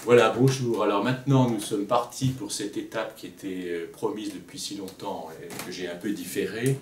Voilà, bonjour. Alors maintenant, nous sommes partis pour cette étape qui était promise depuis si longtemps et que j'ai un peu différée,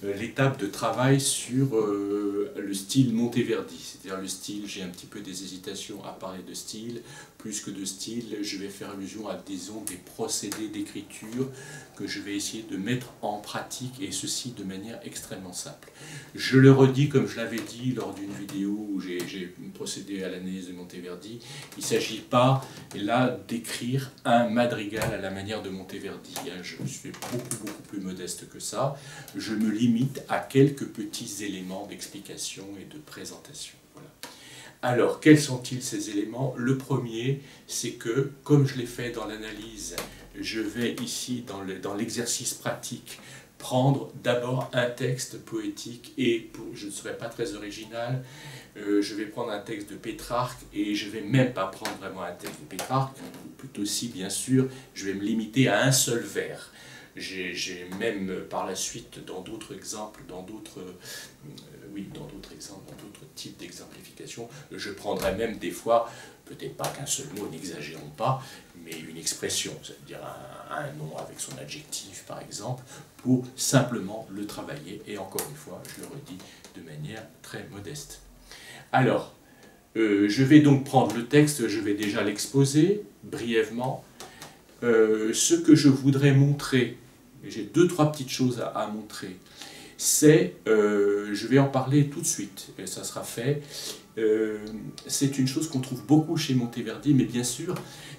l'étape de travail sur le style Monteverdi. C'est-à-dire le style, j'ai un petit peu des hésitations à parler de style. Plus que de style, je vais faire allusion à, disons, des procédés d'écriture que je vais essayer de mettre en pratique, et ceci de manière extrêmement simple. Je le redis, comme je l'avais dit lors d'une vidéo où j'ai procédé à l'analyse de Monteverdi, il ne s'agit pas là d'écrire un madrigal à la manière de Monteverdi. Je suis beaucoup plus modeste que ça. Je me limite à quelques petits éléments d'explication et de présentation. Voilà. Alors, quels sont-ils ces éléments? Le premier, c'est que, comme je l'ai fait dans l'analyse, je vais ici, dans l'exercice pratique, prendre d'abord un texte poétique, et je ne serai pas très original, je vais prendre un texte de Pétrarque, et je ne vais même pas prendre vraiment un texte de Pétrarque, plutôt si, bien sûr, je vais me limiter à un seul vers. J'ai même par la suite, dans d'autres exemples, dans d'autres types d'exemplification, je prendrai même des fois, peut-être pas qu'un seul mot, n'exagérons pas, mais une expression, c'est-à-dire un nom avec son adjectif par exemple, pour simplement le travailler, et encore une fois, je le redis, de manière très modeste. Alors, je vais donc prendre le texte, je vais déjà l'exposer brièvement. Ce que je voudrais montrer, j'ai deux, trois petites choses à montrer, c'est, je vais en parler tout de suite, et ça sera fait, c'est une chose qu'on trouve beaucoup chez Monteverdi, mais bien sûr,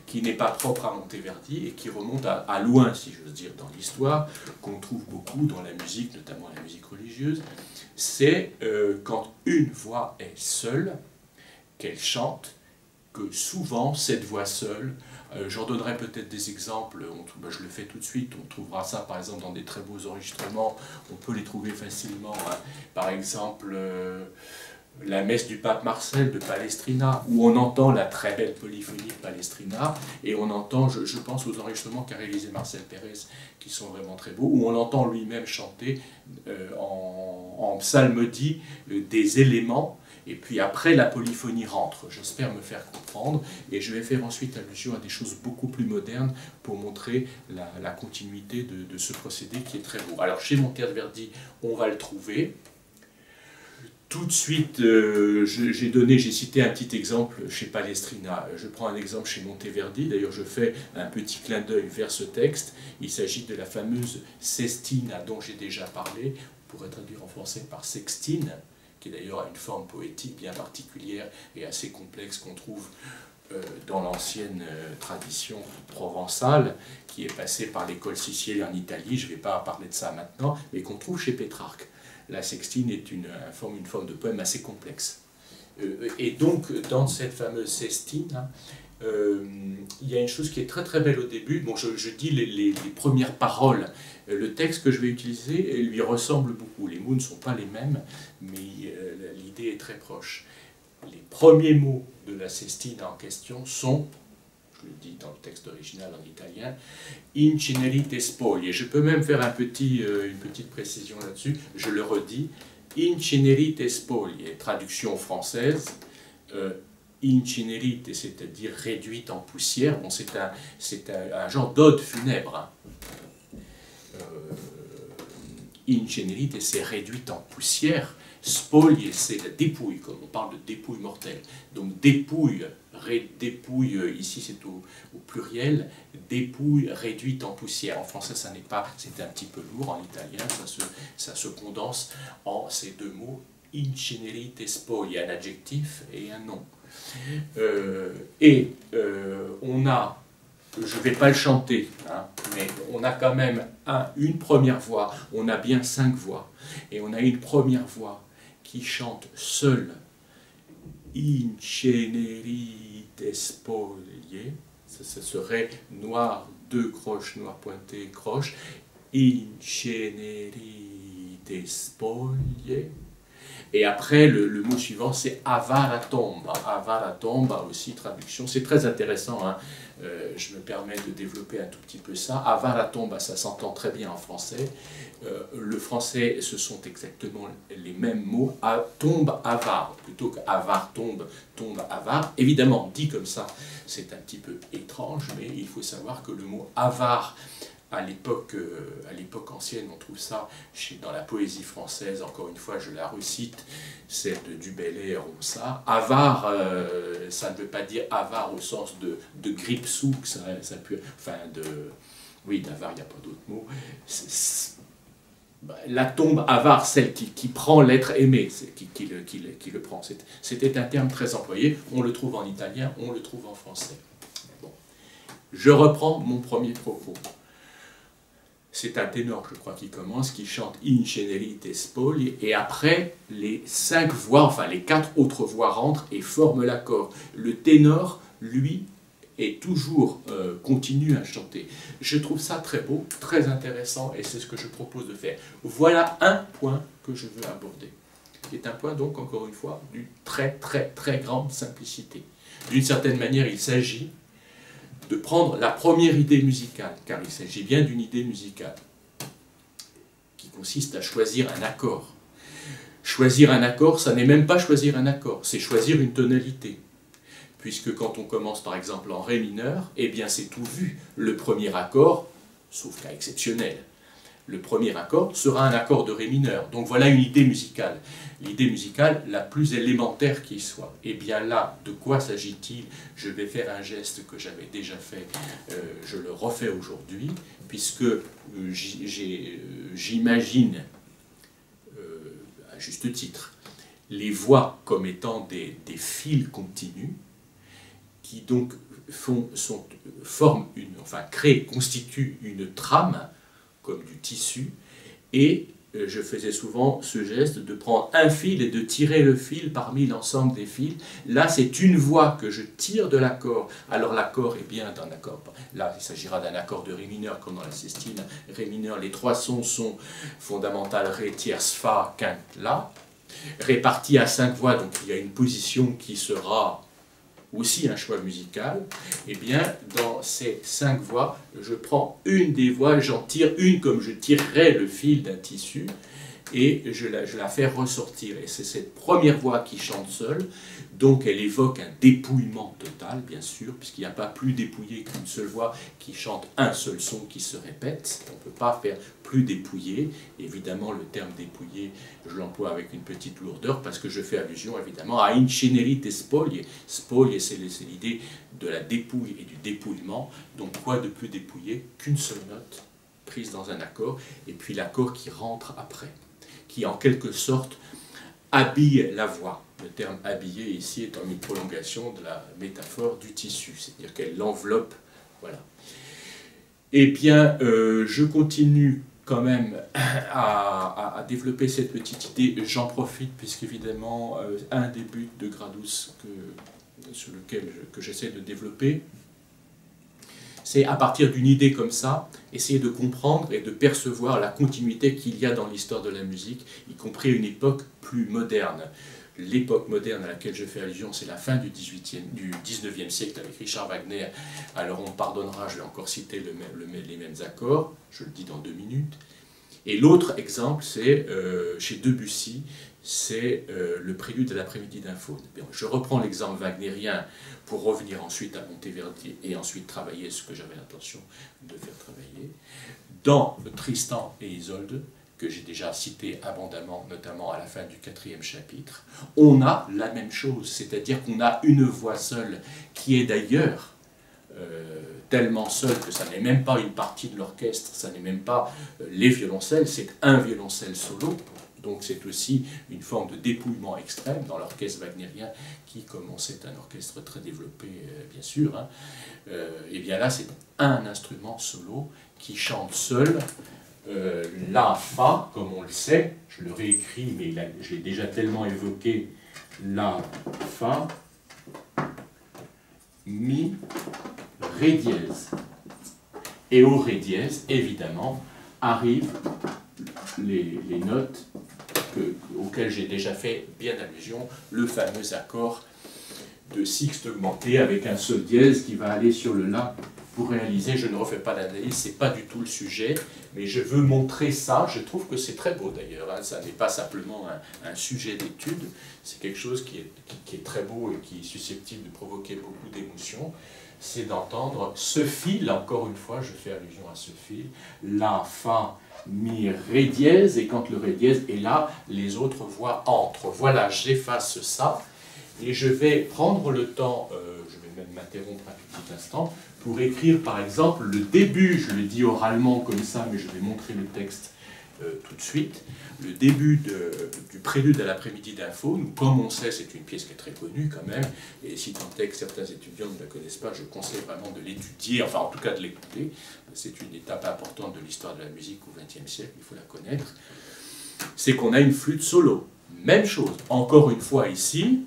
qui n'est pas propre à Monteverdi, et qui remonte à loin, si j'ose dire, dans l'histoire, qu'on trouve beaucoup dans la musique, notamment la musique religieuse, c'est quand une voix est seule, qu'elle chante, que souvent cette voix seule, j'en donnerai peut-être des exemples, je le fais tout de suite, on trouvera ça par exemple dans des très beaux enregistrements, on peut les trouver facilement, hein. Par exemple la messe du pape Marcel de Palestrina, où on entend la très belle polyphonie de Palestrina, et on entend, je pense aux enregistrements qu'a réalisé Marcel Pérez, qui sont vraiment très beaux, où on entend lui-même chanter en psalmodie des éléments. Et puis après, la polyphonie rentre. J'espère me faire comprendre. Et je vais faire ensuite allusion à des choses beaucoup plus modernes pour montrer la continuité de ce procédé qui est très beau. Alors chez Monteverdi, on va le trouver. Tout de suite, j'ai cité un petit exemple chez Palestrina. Je prends un exemple chez Monteverdi. D'ailleurs, je fais un petit clin d'œil vers ce texte. Il s'agit de la fameuse sestina dont j'ai déjà parlé. On pourrait traduire en français par sextine, qui d'ailleurs a une forme poétique bien particulière et assez complexe qu'on trouve dans l'ancienne tradition provençale, qui est passée par l'école sicilienne en Italie, je ne vais pas parler de ça maintenant, mais qu'on trouve chez Pétrarque. La sextine est une forme de poème assez complexe. Et donc, dans cette fameuse sestine, il y a une chose qui est très belle au début. Bon, je dis les premières paroles. Le texte que je vais utiliser lui ressemble beaucoup. Les mots ne sont pas les mêmes, mais l'idée est très proche. Les premiers mots de la sestine en question sont, je le dis dans le texte original en italien, incenerite spoglie. Je peux même faire une petite précision là-dessus, je le redis, incenerite spoglie, traduction française, incenerite, c'est-à-dire réduite en poussière. Bon, c'est un genre d'ode funèbre. Hein. Incenerite, c'est réduite en poussière. Spoglier, c'est la dépouille, comme on parle de dépouille mortelle. Donc dépouille, ici c'est au pluriel, dépouille réduite en poussière. En français, ça n'est pas, c'est un petit peu lourd, en italien, ça se condense en ces deux mots, incenerite spoglie, un adjectif et un nom. On a, je ne vais pas le chanter, hein, mais on a quand même une première voix, on a bien 5 voix, et on a une première voix qui chante seule, incenerite spoglie, ça serait noir, 2 croches, noir pointé, croche, incenerite spoglie, Et après, le mot suivant, c'est avaratomba. Avaratomba aussi, traduction. C'est très intéressant, hein. Je me permets de développer un tout petit peu ça. Avaratomba, ça s'entend très bien en français. Le français, ce sont exactement les mêmes mots. Tombe, avare, plutôt qu'avare, tombe, tombe, avare. Évidemment, dit comme ça, c'est un petit peu étrange, mais il faut savoir que le mot avare, à l'époque ancienne, on trouve ça dans la poésie française, encore une fois, je la recite, celle de Du Bellay ou ça. Avare, ça ne veut pas dire avare au sens de grippe-souk, ça peut, enfin, oui, d'avare, il n'y a pas d'autre mot. La tombe avare, celle qui prend l'être aimé, qui le prend. C'était un terme très employé, on le trouve en italien, on le trouve en français. Bon. Je reprends mon premier propos. C'est un ténor, je crois, qui commence, qui chante Incenerite spoglie, et après, les 5 voix, enfin les 4 autres voix rentrent et forment l'accord. Le ténor, lui, est toujours continue à chanter. Je trouve ça très beau, très intéressant, et c'est ce que je propose de faire. Voilà un point que je veux aborder, qui est un point, donc, encore une fois, d'une très, très, très grande simplicité. D'une certaine manière, il s'agit de prendre la première idée musicale, car il s'agit bien d'une idée musicale, qui consiste à choisir un accord. Choisir un accord, ça n'est même pas choisir un accord, c'est choisir une tonalité. Puisque quand on commence par exemple en Ré mineur, eh bien c'est tout vu. Le premier accord, sauf cas exceptionnel, le premier accord sera un accord de Ré mineur. Donc voilà une idée musicale. L'idée musicale la plus élémentaire qui soit. Et bien là, de quoi s'agit-il? Je vais faire un geste que j'avais déjà fait, je le refais aujourd'hui, puisque j'imagine, à juste titre, les voix comme étant des fils continus, qui donc constituent une trame, comme du tissu, et je faisais souvent ce geste de prendre un fil et de tirer le fil parmi l'ensemble des fils. Là, c'est une voix que je tire de l'accord. Alors l'accord est bien d'un accord. Là, il s'agira d'un accord de Ré mineur, comme dans la sestine. Ré mineur, les 3 sons sont fondamentales, Ré, tierce, Fa, quinte, La. Répartis à 5 voix, donc il y a une position qui sera aussi un choix musical. Et bien, dans ces 5 voix, je prends une des voix, j'en tire une comme je tirerais le fil d'un tissu, et je la fais ressortir. Et c'est cette première voix qui chante seule, donc elle évoque un dépouillement total, bien sûr, puisqu'il n'y a pas plus dépouillé qu'une seule voix qui chante un seul son qui se répète. On ne peut pas faire plus dépouillé. Évidemment, le terme dépouillé, je l'emploie avec une petite lourdeur, parce que je fais allusion, évidemment, à Incenerite spoglie. Spoglie, c'est l'idée de la dépouille et du dépouillement. Donc, quoi de plus dépouillé qu'une seule note prise dans un accord, et puis l'accord qui rentre après, qui en quelque sorte habille la voix. Le terme habiller ici étant une prolongation de la métaphore du tissu, c'est-à-dire qu'elle l'enveloppe. Voilà. Eh bien, je continue quand même à développer cette petite idée. J'en profite puisqu'évidemment, un des buts de Gradus sur lequel j'essaie de développer, c'est à partir d'une idée comme ça, essayer de comprendre et de percevoir la continuité qu'il y a dans l'histoire de la musique, y compris une époque plus moderne. L'époque moderne à laquelle je fais allusion, c'est la fin du 19e siècle avec Richard Wagner. Alors on me pardonnera, je vais encore citer les mêmes accords, je le dis dans 2 minutes. Et l'autre exemple, c'est chez Debussy, c'est le prélude à l'après-midi d'un faune. Je reprends l'exemple wagnérien pour revenir ensuite à Monteverdi et ensuite travailler ce que j'avais l'intention de faire travailler. Dans Tristan et Isolde, que j'ai déjà cité abondamment, notamment à la fin du 4e chapitre, on a la même chose, c'est-à-dire qu'on a une voix seule, qui est d'ailleurs tellement seule que ça n'est même pas une partie de l'orchestre, ça n'est même pas les violoncelles, c'est un violoncelle solo, donc c'est aussi une forme de dépouillement extrême dans l'orchestre wagnérien, qui, comme on sait, est un orchestre très développé, bien sûr, hein. Et bien là, c'est un instrument solo qui chante seul, La, Fa, comme on le sait, je le réécris, mais je l'ai déjà tellement évoqué, La, Fa, Mi, Ré dièse. Et au Ré dièse, évidemment, arrivent les notes auquel j'ai déjà fait bien allusion, le fameux accord de sixte augmenté avec un sol dièse qui va aller sur le La pour réaliser. Je ne refais pas l'analyse, ce n'est pas du tout le sujet, mais je veux montrer ça. Je trouve que c'est très beau d'ailleurs, hein. Ça n'est pas simplement un sujet d'étude, c'est quelque chose qui est très beau et qui est susceptible de provoquer beaucoup d'émotions. C'est d'entendre ce fil, encore une fois, je fais allusion à ce fil, La, Fa, Mi, Ré dièse, et quand le Ré dièse est là, les autres voix entrent. Voilà, j'efface ça. Et je vais prendre le temps, je vais même m'interrompre un petit instant, pour écrire par exemple le début, je le dis oralement comme ça, mais je vais montrer le texte tout de suite, le début du prélude à l'après-midi d'Info. Comme on sait, c'est une pièce qui est très connue quand même, et si tant est que certains étudiants ne la connaissent pas, je conseille vraiment de l'étudier, enfin en tout cas de l'écouter. C'est une étape importante de l'histoire de la musique au XXe siècle, il faut la connaître. C'est qu'on a une flûte solo. Même chose, encore une fois ici.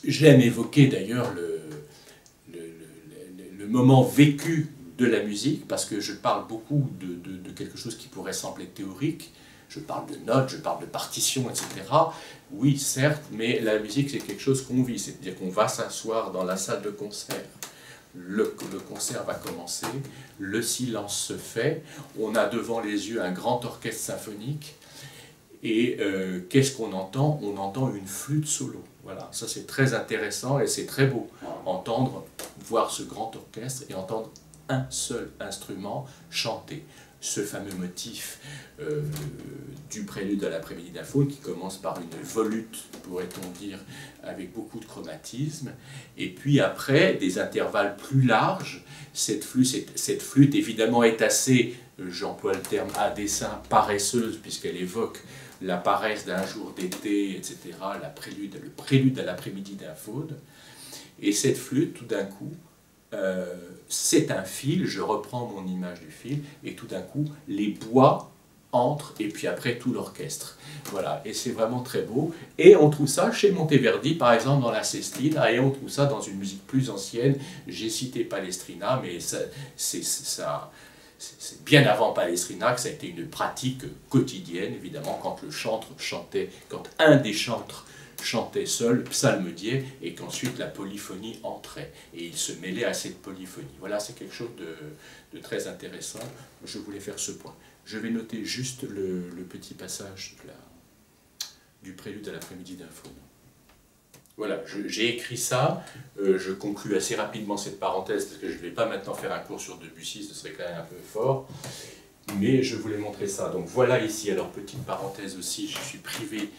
J'aime évoquer d'ailleurs le moment vécu de la musique, parce que je parle beaucoup de quelque chose qui pourrait sembler théorique. Je parle de notes, je parle de partitions, etc. Oui, certes, mais la musique, c'est quelque chose qu'on vit. C'est-à-dire qu'on va s'asseoir dans la salle de concert. Le concert va commencer, le silence se fait, on a devant les yeux un grand orchestre symphonique, et qu'est-ce qu'on entend? On entend une flûte solo. Voilà, ça c'est très intéressant et c'est très beau. Entendre, voir ce grand orchestre et entendre un seul instrument chanter. Ce fameux motif du prélude à l'après-midi d'Info qui commence par une volute, pourrait-on dire, avec beaucoup de chromatisme. Et puis après, des intervalles plus larges. Cette flûte évidemment est assez, j'emploie le terme à dessein, paresseuse, puisqu'elle évoque la paresse d'un jour d'été, etc., le prélude à l'après-midi d'Info. Et cette flûte, tout d'un coup, c'est un fil, je reprends mon image du fil, et tout d'un coup, les bois entrent, et puis après tout l'orchestre. Voilà, et c'est vraiment très beau. Et on trouve ça chez Monteverdi, par exemple, dans la Sestina, et on trouve ça dans une musique plus ancienne. J'ai cité Palestrina, mais c'est bien avant Palestrina que ça a été une pratique quotidienne, évidemment, quand le chantre chantait, quand un des chantres chantait seul, psalmodiait, et qu'ensuite la polyphonie entrait, et il se mêlait à cette polyphonie. Voilà, c'est quelque chose de très intéressant. Je voulais faire ce point. Je vais noter juste le petit passage du prélude à l'après-midi d'Info. Voilà, j'ai écrit ça, je conclus assez rapidement cette parenthèse, parce que je ne vais pas maintenant faire un cours sur Debussy, ce serait quand même un peu fort, mais je voulais montrer ça. Donc voilà ici, alors petite parenthèse aussi, je suis privé,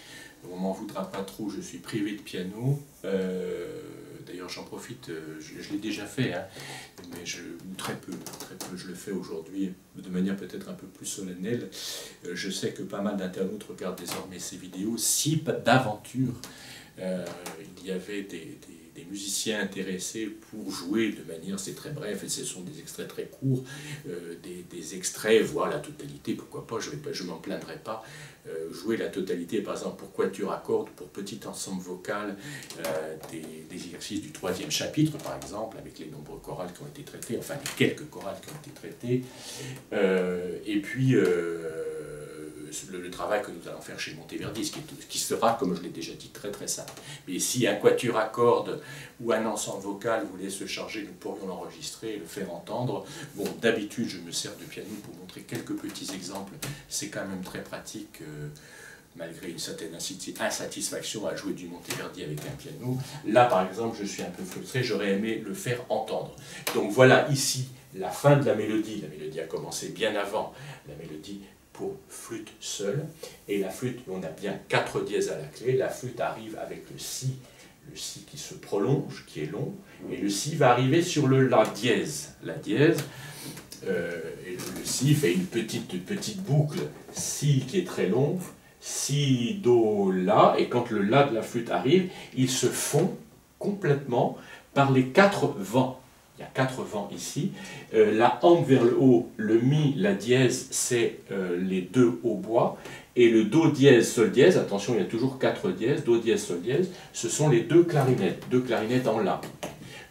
on m'en voudra pas trop, je suis privé de piano. D'ailleurs j'en profite, je l'ai déjà fait, hein, mais très peu, je le fais aujourd'hui de manière peut-être un peu plus solennelle. Je sais que pas mal d'internautes regardent désormais ces vidéos. Si d'aventure il y avait des musiciens intéressés pour jouer de manière, c'est très bref, et ce sont des extraits très courts, des extraits, voire la totalité, pourquoi pas, je m'en plaindrai pas, jouer la totalité, par exemple pour quatuor à cordes, pour petit ensemble vocal, des exercices du 3e chapitre, par exemple, avec les nombreux chorales qui ont été traités, enfin les quelques chorales qui ont été traitées, et puis le travail que nous allons faire chez Monteverdi, qui sera, comme je l'ai déjà dit, très très simple. Mais si un quatuor à cordes ou un ensemble vocal voulait se charger, nous pourrions l'enregistrer et le faire entendre. Bon, d'habitude, je me sers de piano pour montrer quelques petits exemples. C'est quand même très pratique, malgré une certaine insatisfaction à jouer du Monteverdi avec un piano. Là, par exemple, je suis un peu frustré, j'aurais aimé le faire entendre. Donc voilà ici la fin de la mélodie. La mélodie a commencé bien avant la mélodie pour flûte seule, et la flûte, on a bien 4 dièses à la clé, la flûte arrive avec le si qui se prolonge, qui est long, et le si va arriver sur le la dièse. La dièse, et le si fait une petite boucle, si qui est très long, si, do, la, et quand le la de la flûte arrive, il se fond complètement par les 4 vents. Il y a 4 vents ici. La hampe vers le haut, le mi, la dièse, c'est les 2 hautbois. Et le do dièse, sol dièse, attention, il y a toujours 4 dièses, do dièse, sol dièse, ce sont les 2 clarinettes en la.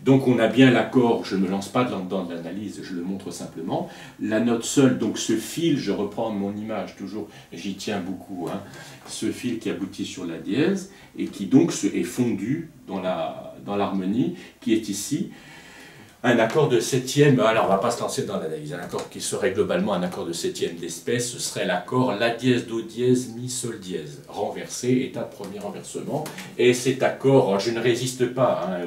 Donc on a bien l'accord, je ne me lance pas dans de l'analyse, je le montre simplement. La note seule, donc ce fil, je reprends mon image toujours, j'y tiens beaucoup, hein, ce fil qui aboutit sur la dièse et qui donc est fondu dans l'harmonie, qui est ici un accord de septième. Alors on ne va pas se lancer dans l'analyse, un accord qui serait globalement un accord de septième d'espèce, ce serait l'accord La dièse, Do dièse, Mi, Sol dièse, renversé, état de premier renversement. Et cet accord, je ne résiste pas hein,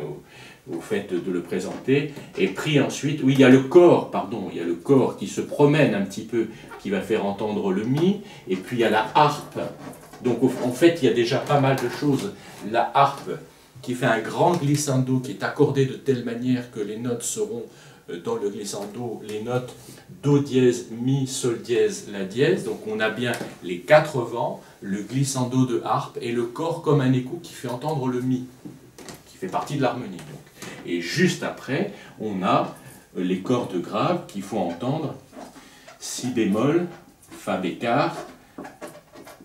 au fait de le présenter, est pris ensuite, où il y a le corps, pardon, il y a le corps qui se promène un petit peu, qui va faire entendre le Mi, et puis il y a la harpe. Donc en fait, il y a déjà pas mal de choses. La harpe, qui fait un grand glissando, qui est accordé de telle manière que les notes seront dans le glissando, les notes Do dièse, Mi, Sol dièse, La dièse. Donc on a bien les 4 vents, le glissando de harpe et le corps comme un écho qui fait entendre le Mi, qui fait partie de l'harmonie. Et juste après, on a les cordes graves qui font entendre Si bémol, Fa bécard,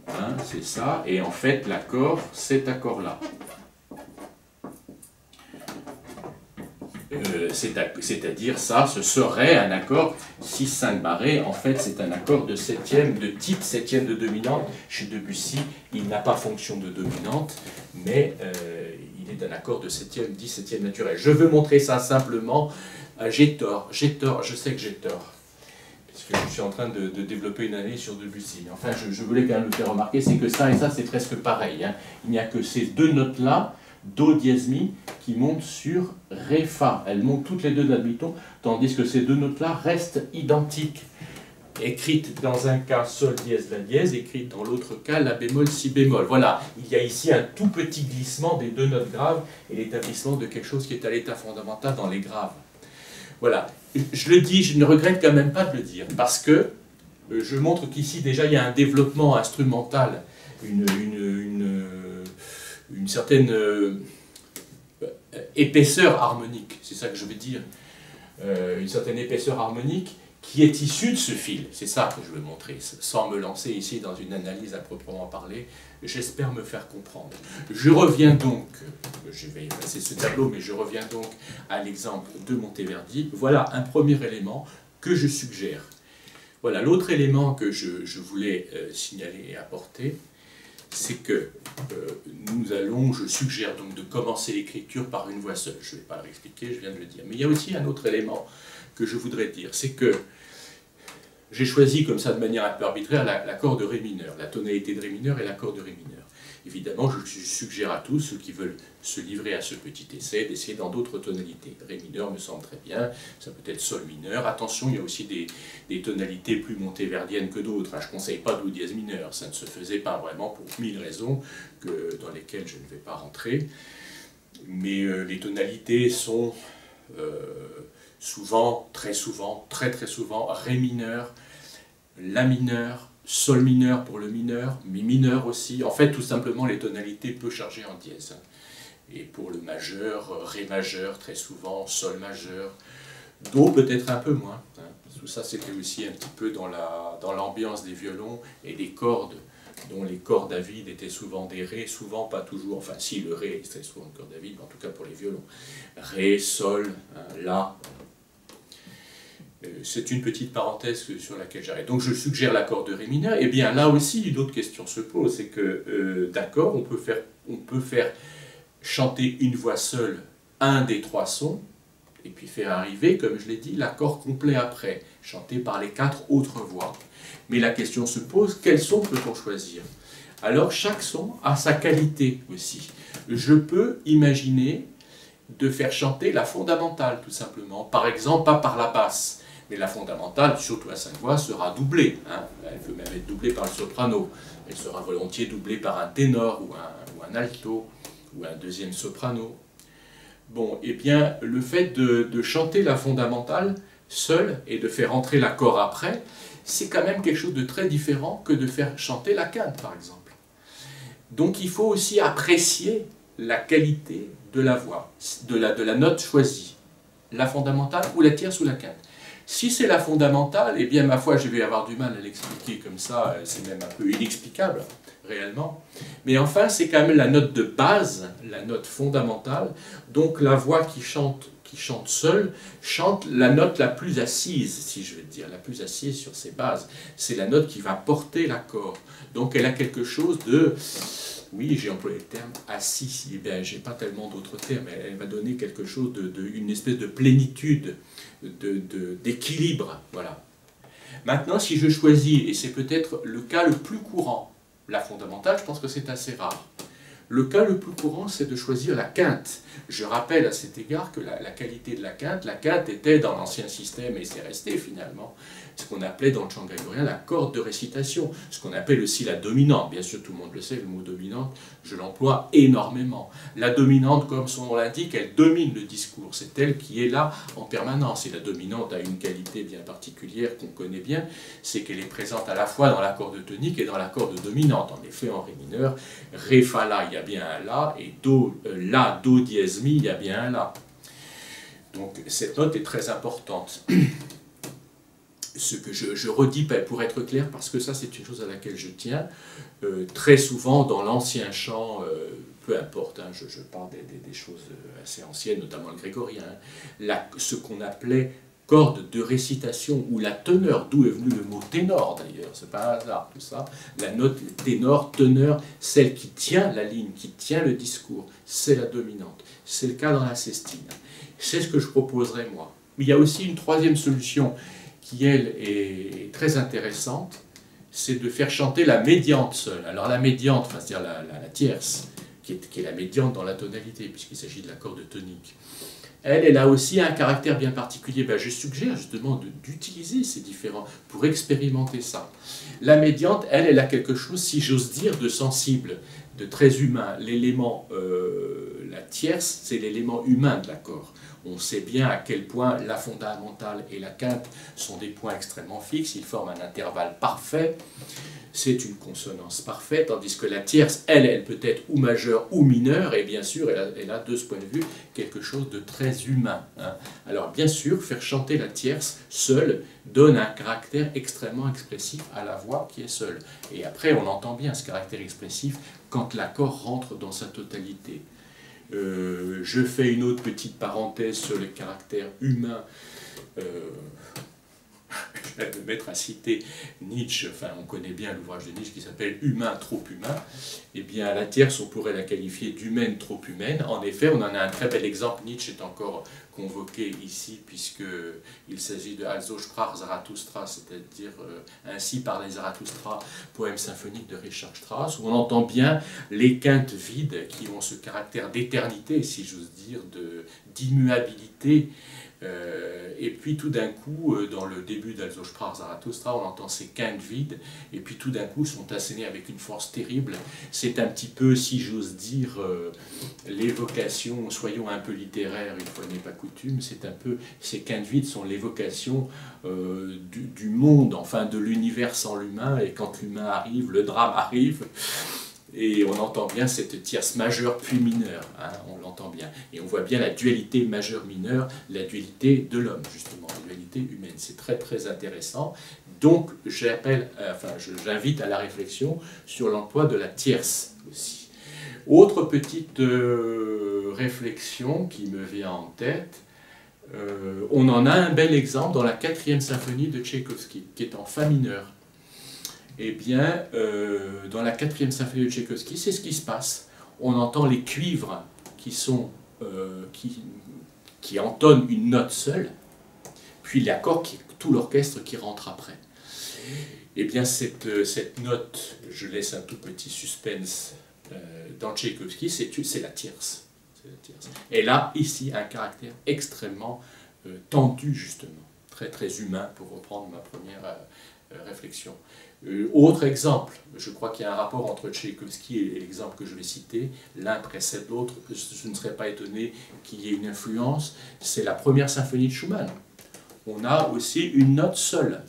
hein, c'est ça, et en fait l'accord, cet accord-là. C'est-à-dire ça, ce serait un accord 6-5 barré, en fait c'est un accord de septième, de type septième de dominante. Chez Debussy, il n'a pas fonction de dominante, mais il est un accord de septième, dit septième naturel. Je veux montrer ça simplement, j'ai tort, je sais que j'ai tort, puisque je suis en train de développer une analyse sur Debussy. Enfin, je voulais quand même le faire remarquer, c'est que ça et ça c'est presque pareil, hein. Il n'y a que ces deux notes-là, Do dièse Mi, qui montent sur Ré Fa. Elles montent toutes les deux d'un demi-ton, tandis que ces deux notes-là restent identiques. Écrites dans un cas Sol dièse La dièse, écrites dans l'autre cas La bémol Si bémol. Voilà, il y a ici un tout petit glissement des deux notes graves et l'établissement de quelque chose qui est à l'état fondamental dans les graves. Voilà, je le dis, je ne regrette quand même pas de le dire, parce que je montre qu'ici déjà il y a un développement instrumental, une certaine épaisseur harmonique, c'est ça que je veux dire, une certaine épaisseur harmonique qui est issue de ce fil, c'est ça que je veux montrer, sans me lancer ici dans une analyse à proprement parler, j'espère me faire comprendre. Je reviens donc, je vais effacer ce tableau, mais je reviens donc à l'exemple de Monteverdi. Voilà un premier élément que je suggère. Voilà, l'autre élément que je voulais signaler et apporter, c'est que je suggère donc de commencer l'écriture par une voix seule. Je ne vais pas le réexpliquer, je viens de le dire. Mais il y a aussi un autre élément que je voudrais dire, c'est que j'ai choisi comme ça de manière un peu arbitraire l'accord de Ré mineur, la tonalité de Ré mineur et l'accord de Ré mineur. Évidemment, je suggère à tous ceux qui veulent se livrer à ce petit essai d'essayer dans d'autres tonalités. Ré mineur me semble très bien, ça peut être Sol mineur. Attention, il y a aussi des tonalités plus montéverdiennes que d'autres. Je ne conseille pas Do dièse mineur, ça ne se faisait pas vraiment pour 1000 raisons dans lesquelles je ne vais pas rentrer. Mais les tonalités sont souvent, très souvent, Ré mineur, La mineur, Sol mineur pour le mineur, Mi mineur aussi. En fait, tout simplement, les tonalités peu chargées en dièse. Et pour le majeur, Ré majeur très souvent, Sol majeur, Do peut-être un peu moins. Tout ça, c'était aussi un petit peu dans l'ambiance des violons et des cordes, dont les cordes à vide étaient souvent des Ré, souvent, pas toujours, enfin si, le Ré est très souvent une corde à vide, mais en tout cas pour les violons. Ré, Sol, La. C'est une petite parenthèse sur laquelle j'arrête. Donc je suggère l'accord de Ré mineur. Et bien là aussi, une autre question se pose, c'est que d'accord, on peut faire chanter une voix seule un des 3 sons, et puis faire arriver, comme je l'ai dit, l'accord complet après, chanté par les 4 autres voix. Mais la question se pose, quel son peut-on choisir? Alors chaque son a sa qualité aussi. Je peux imaginer de faire chanter la fondamentale, tout simplement. Par exemple, pas par la basse, mais la fondamentale, surtout à 5 voix, sera doublée. Elle peut même être doublée par le soprano. Elle sera volontiers doublée par un ténor ou un alto ou un deuxième soprano. Bon, et bien, le fait de chanter la fondamentale seule et de faire entrer l'accord après, c'est quand même quelque chose de très différent que de faire chanter la quinte, par exemple. Donc il faut aussi apprécier la qualité de la voix, de la note choisie, la fondamentale ou la tierce ou la quinte. Si c'est la fondamentale, eh bien ma foi, je vais avoir du mal à l'expliquer comme ça, c'est même un peu inexplicable, réellement. Mais enfin, c'est quand même la note de base, la note fondamentale, donc la voix qui chante qui chante seul, chante la note la plus assise, si je veux dire, la plus assise sur ses bases. C'est la note qui va porter l'accord. Donc elle a quelque chose de, oui, j'ai employé le terme assis, eh bien, j'ai pas tellement d'autres termes, elle va donner quelque chose une espèce de plénitude, d'équilibre, voilà. Maintenant, si je choisis, et c'est peut-être le cas le plus courant, la fondamentale, je pense que c'est assez rare. Le cas le plus courant, c'est de choisir la quinte. Je rappelle à cet égard que la qualité de la quinte était dans l'ancien système, et c'est resté finalement, ce qu'on appelait dans le chant grégorien la corde de récitation, ce qu'on appelle aussi la dominante. Bien sûr, tout le monde le sait, le mot dominante, je l'emploie énormément. La dominante, comme son nom l'indique, elle domine le discours, c'est elle qui est là en permanence. Et la dominante a une qualité bien particulière qu'on connaît bien, c'est qu'elle est présente à la fois dans la corde tonique et dans la corde dominante. En effet, en ré mineur, ré, fa, la, il y a bien un la, et do, la, do, dièse, mi, il y a bien un la. Donc cette note est très importante. Ce que je redis pour être clair, parce que ça c'est une chose à laquelle je tiens, très souvent dans l'ancien chant, peu importe, hein, je parle des choses assez anciennes, notamment le grégorien, hein, ce qu'on appelait corde de récitation, ou la teneur, d'où est venu le mot ténor d'ailleurs, c'est pas un hasard tout ça, la note ténor, teneur, celle qui tient la ligne, qui tient le discours, c'est la dominante. C'est le cas dans la sestine. C'est ce que je proposerais moi. Mais il y a aussi une troisième solution qui, elle, est très intéressante, c'est de faire chanter la médiante seule. Alors la médiante, enfin, c'est-à-dire la tierce, qui est la médiante dans la tonalité, puisqu'il s'agit de la corde tonique, elle a aussi un caractère bien particulier. Ben, je suggère justement d'utiliser ces différents, pour expérimenter ça. La médiante, elle a quelque chose, si j'ose dire, de sensible, de très humain. L'élément, la tierce, c'est l'élément humain de l'accord. On sait bien à quel point la fondamentale et la quinte sont des points extrêmement fixes, ils forment un intervalle parfait, c'est une consonance parfaite, tandis que la tierce, elle peut être ou majeure ou mineure, et bien sûr, elle a de ce point de vue quelque chose de très humain. Hein. Alors bien sûr, faire chanter la tierce seule donne un caractère extrêmement expressif à la voix qui est seule. Et après, on entend bien ce caractère expressif quand l'accord rentre dans sa totalité. Je fais une autre petite parenthèse sur le caractère humain. Je vais me mettre à citer Nietzsche, enfin on connaît bien l'ouvrage de Nietzsche qui s'appelle Humain, trop humain. Eh bien, la tierce, on pourrait la qualifier d'humaine, trop humaine. En effet, on en a un très bel exemple. Nietzsche est encore convoqué ici, puisqu'il s'agit de Also sprach Zarathustra, c'est-à-dire Ainsi parlait Zarathustra, poème symphonique de Richard Strauss, où on entend bien les quintes vides qui ont ce caractère d'éternité, si j'ose dire, d'immuabilité. Et puis tout d'un coup, dans le début d'Also sprach Zarathustra, on entend ces quintes vides, et puis tout d'un coup sont assénées avec une force terrible. C'est un petit peu, si j'ose dire, l'évocation, soyons un peu littéraires, une fois n'est pas coutume, c'est un peu, ces quintes vides sont l'évocation du monde, enfin de l'univers sans l'humain, et quand l'humain arrive, le drame arrive. Et on entend bien cette tierce majeure puis mineure, hein, on l'entend bien. Et on voit bien la dualité majeure-mineure, la dualité de l'homme, justement, la dualité humaine. C'est très très intéressant. Donc j'invite à la réflexion sur l'emploi de la tierce aussi. Autre petite réflexion qui me vient en tête, on en a un bel exemple dans la 4e symphonie de Tchaïkovski, qui est en fa mineur. Eh bien, dans la 4e symphonie de Tchaïkovski, c'est ce qui se passe. On entend les cuivres qui entonnent une note seule, puis l'accord, tout l'orchestre qui rentre après. Eh bien, cette note, je laisse un tout petit suspense dans Tchaïkovski, c'est la tierce. Elle a ici un caractère extrêmement tendu, justement, très très humain, pour reprendre ma première réflexion. Autre exemple, je crois qu'il y a un rapport entre Tchaïkovski et l'exemple que je vais citer, l'un précède l'autre, je ne serais pas étonné qu'il y ait une influence, c'est la 1re symphonie de Schumann. On a aussi une note seule,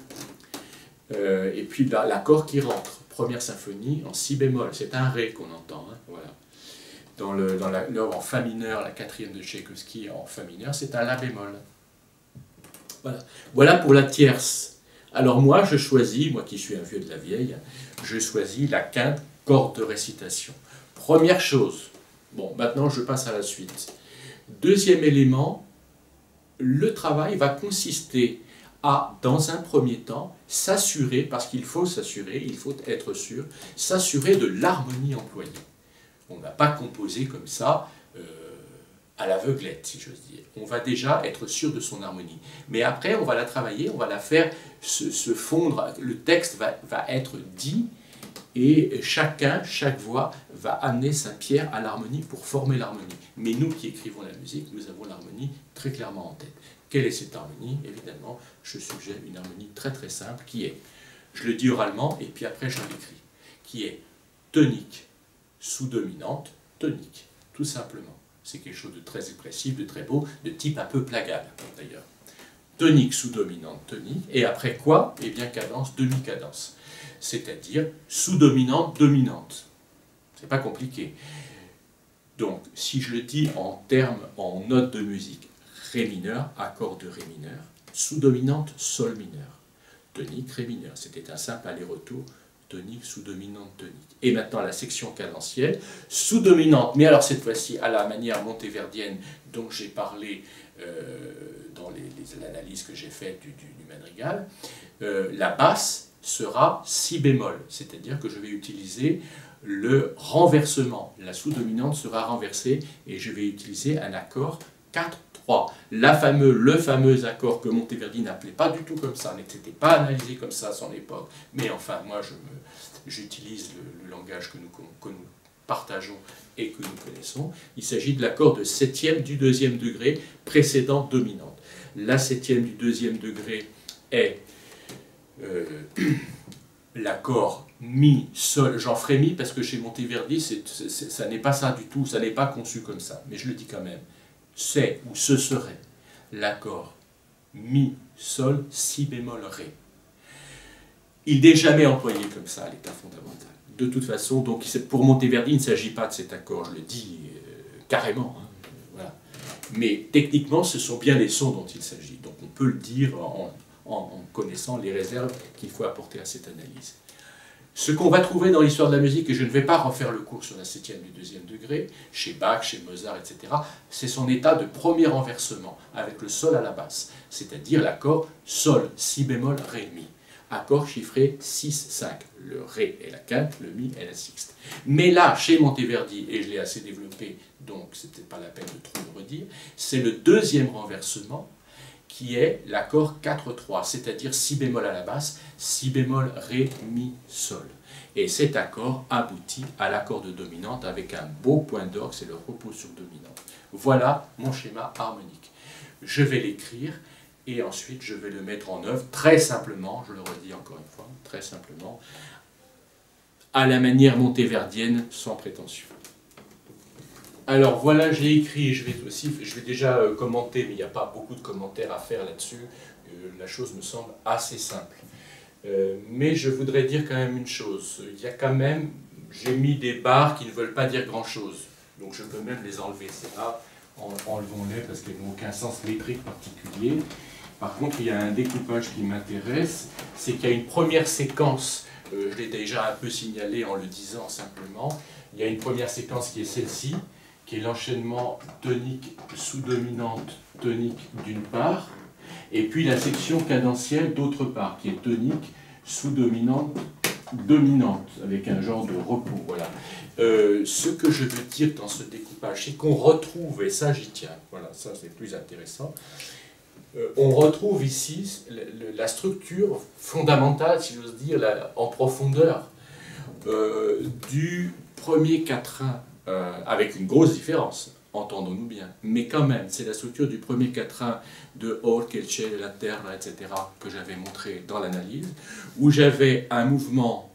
et puis l'accord qui rentre, 1re symphonie en si bémol, c'est un ré qu'on entend, hein, voilà. Dans l'œuvre en fa mineur, la 4e de Tchaïkovski en fa mineur, c'est un la bémol. Voilà pour la tierce. Alors moi, je choisis, moi qui suis un vieux de la vieille, je choisis la quinte corde de récitation. Première chose, bon, maintenant je passe à la suite. Deuxième élément, le travail va consister à, dans un premier temps, s'assurer, parce qu'il faut s'assurer, il faut être sûr, s'assurer de l'harmonie employée. On ne va pas composer comme ça à l'aveuglette, si j'ose dire. On va déjà être sûr de son harmonie. Mais après, on va la travailler, on va la faire se fondre, le texte va être dit, et chacun, chaque voix va amener sa pierre à l'harmonie pour former l'harmonie. Mais nous qui écrivons la musique, nous avons l'harmonie très clairement en tête. Quelle est cette harmonie? Évidemment, je suggère une harmonie très très simple qui est, je le dis oralement et puis après je l'écris, qui est tonique, sous-dominante, tonique, tout simplement. C'est quelque chose de très expressif, de très beau, de type un peu plagade d'ailleurs. Tonique, sous-dominante, tonique, et après quoi? Eh bien cadence, demi-cadence. C'est-à-dire sous-dominante, dominante. C'est pas compliqué. Donc, si je le dis en termes, en notes de musique, Ré mineur, accord de Ré mineur, sous-dominante, Sol mineur, tonique, Ré mineur. C'était un simple aller-retour, tonique, sous-dominante, tonique. Et maintenant la section cadentielle, sous-dominante, mais alors cette fois-ci à la manière monteverdienne dont j'ai parlé dans l'analyse que j'ai faite du madrigal, la basse sera si bémol, c'est-à-dire que je vais utiliser le renversement. La sous-dominante sera renversée et je vais utiliser un accord 4-3. Le fameux accord que Monteverdi n'appelait pas du tout comme ça, n'était pas analysé comme ça à son époque, mais enfin moi j'utilise le langage que nous partageons et que nous connaissons. Il s'agit de l'accord de septième du deuxième degré précédent dominante. La septième du deuxième degré est l'accord mi, sol, j'en ferai mi parce que chez Monteverdi ça n'est pas ça du tout, ça n'est pas conçu comme ça, mais je le dis quand même. C'est ou ce serait l'accord mi, sol, si bémol, ré. Il n'est jamais employé comme ça à l'état fondamental. De toute façon, donc pour Monteverdi, il ne s'agit pas de cet accord, je le dis carrément. Hein, voilà. Mais techniquement, ce sont bien les sons dont il s'agit. Donc on peut le dire en connaissant les réserves qu'il faut apporter à cette analyse. Ce qu'on va trouver dans l'histoire de la musique, et je ne vais pas refaire le cours sur la septième du deuxième degré, chez Bach, chez Mozart, etc., c'est son état de premier renversement, avec le sol à la basse, c'est-à-dire l'accord sol, si bémol, ré, mi. Accord chiffré 6-5. Le ré est la quinte, le mi est la sixte. Mais là, chez Monteverdi, et je l'ai assez développé, donc ce n'était pas la peine de trop le redire, c'est le deuxième renversement, qui est l'accord 4-3, c'est-à-dire si bémol à la basse, si bémol, ré, mi, sol. Et cet accord aboutit à l'accord de dominante avec un beau point d'orgue, c'est le repos sur dominante. Voilà mon schéma harmonique. Je vais l'écrire et ensuite je vais le mettre en œuvre très simplement, je le redis encore une fois, très simplement, à la manière monteverdienne, sans prétention. Alors voilà, j'ai écrit, je vais déjà commenter, mais il n'y a pas beaucoup de commentaires à faire là-dessus. La chose me semble assez simple. Mais je voudrais dire quand même une chose. Il y a quand même, j'ai mis des barres qui ne veulent pas dire grand-chose. Donc je peux même les enlever. C'est là, enlevons-les parce qu'elles n'ont aucun sens métrique particulier. Par contre, il y a un découpage qui m'intéresse. C'est qu'il y a une première séquence, je l'ai déjà un peu signalé en le disant simplement. Il y a une première séquence qui est celle-ci, qui est l'enchaînement tonique sous-dominante tonique d'une part, et puis la section cadentielle d'autre part, qui est tonique sous-dominante dominante, avec un genre de repos. Voilà. Ce que je veux dire dans ce découpage, c'est qu'on retrouve, et ça j'y tiens, voilà, ça c'est plus intéressant, on retrouve ici la structure fondamentale, si j'ose dire, en profondeur, du premier quatrain, avec une grosse différence, entendons-nous bien, mais quand même, c'est la structure du premier quatrain de Or, Quelce, La Terre, etc., que j'avais montré dans l'analyse, où j'avais un mouvement,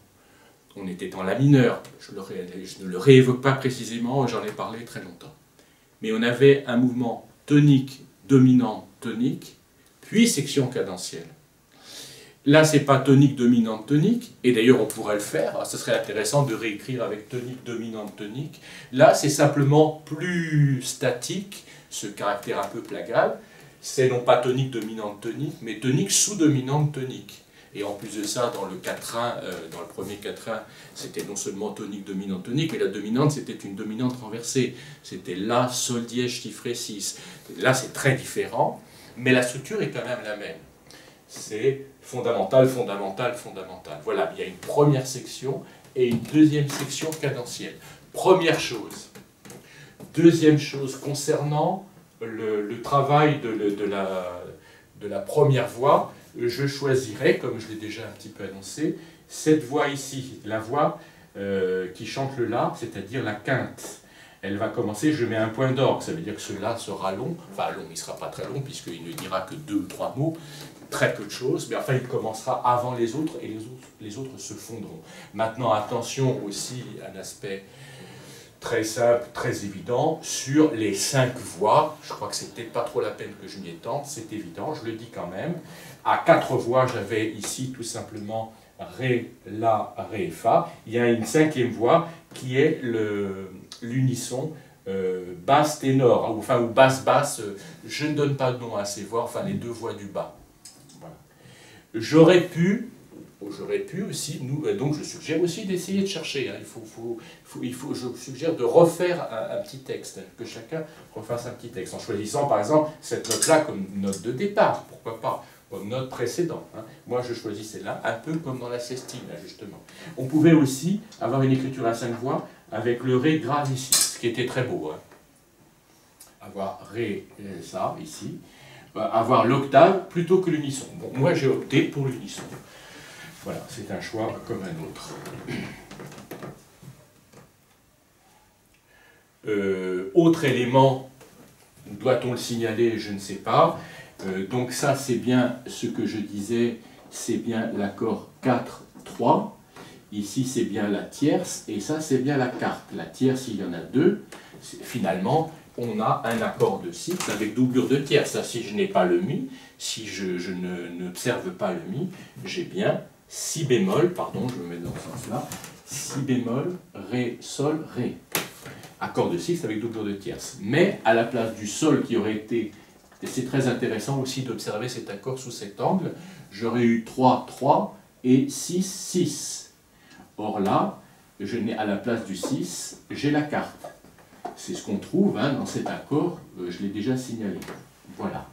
on était en La mineur, je ne le réévoque pas précisément, j'en ai parlé très longtemps, mais on avait un mouvement tonique, dominant, tonique, puis section cadentielle. Là, c'est pas tonique, dominante, tonique, et d'ailleurs on pourrait le faire, ce serait intéressant de réécrire avec tonique, dominante, tonique. Là, c'est simplement plus statique, ce caractère un peu plagade, c'est non pas tonique, dominante, tonique, mais tonique sous-dominante, tonique. Et en plus de ça, dans le quatrain, dans le premier quatrain, c'était non seulement tonique, dominante, tonique, mais la dominante, c'était une dominante renversée. C'était La, Sol dièse, chiffré 6. Là, c'est très différent. mais la structure est quand même la même. C'est fondamental, fondamental, fondamental. Voilà, il y a une première section et une deuxième section cadentielle. Première chose. Deuxième chose, concernant le travail de la première voix, je choisirai, comme je l'ai déjà un petit peu annoncé, cette voix ici, la voix qui chante le La, c'est-à-dire la quinte. Elle va commencer, je mets un point d'orgue, ça veut dire que ce La sera long, enfin long, il ne sera pas très long, puisqu'il ne dira que 2 ou 3 mots, très peu de choses, mais enfin il commencera avant les autres, et les autres se fondront. Maintenant, attention aussi à un aspect très simple, très évident, sur les 5 voix. Je crois que c'est peut-être pas trop la peine que je m'y étende, c'est évident, je le dis quand même. À 4 voix, j'avais ici tout simplement Ré, La, Ré, Fa. Il y a une 5e voix qui est l'unisson basse ténor, enfin, ou basse-basse. Je ne donne pas de nom à ces voix, enfin les 2 voix du bas. Voilà. J'aurais pu aussi, donc je suggère aussi d'essayer de chercher, hein. Je suggère de refaire un petit texte, que chacun refasse un petit texte, en choisissant par exemple cette note-là comme note de départ, pourquoi pas, comme note précédente. Hein. Moi je choisis celle-là, un peu comme dans la sestine, là, justement. On pouvait aussi avoir une écriture à 5 voix avec le Ré grave ici, ce qui était très beau. Hein. Avoir Ré, ça, ici, avoir l'octave plutôt que l'unisson. Bon, moi j'ai opté pour l'unisson. Voilà, c'est un choix comme un autre. Autre élément, doit-on le signaler, je ne sais pas. Donc ça, c'est bien ce que je disais, c'est bien l'accord 4-3. Ici, c'est bien la tierce, et ça, c'est bien la quarte. La tierce, il y en a 2. Finalement, on a un accord de 6 avec doublure de tierce. Ça, si je n'ai pas le Mi, si je n'observe pas le Mi, j'ai bien Si bémol, pardon, je me mets dans ce sens-là, Si bémol, Ré, Sol, Ré. Accord de 6 avec doublure de tierce. Mais à la place du Sol qui aurait été, et c'est très intéressant aussi d'observer cet accord sous cet angle, j'aurais eu 3, 3 et 6, 6. Or là, je n'ai à la place du 6, j'ai la quarte. C'est ce qu'on trouve hein, dans cet accord, je l'ai déjà signalé. Voilà.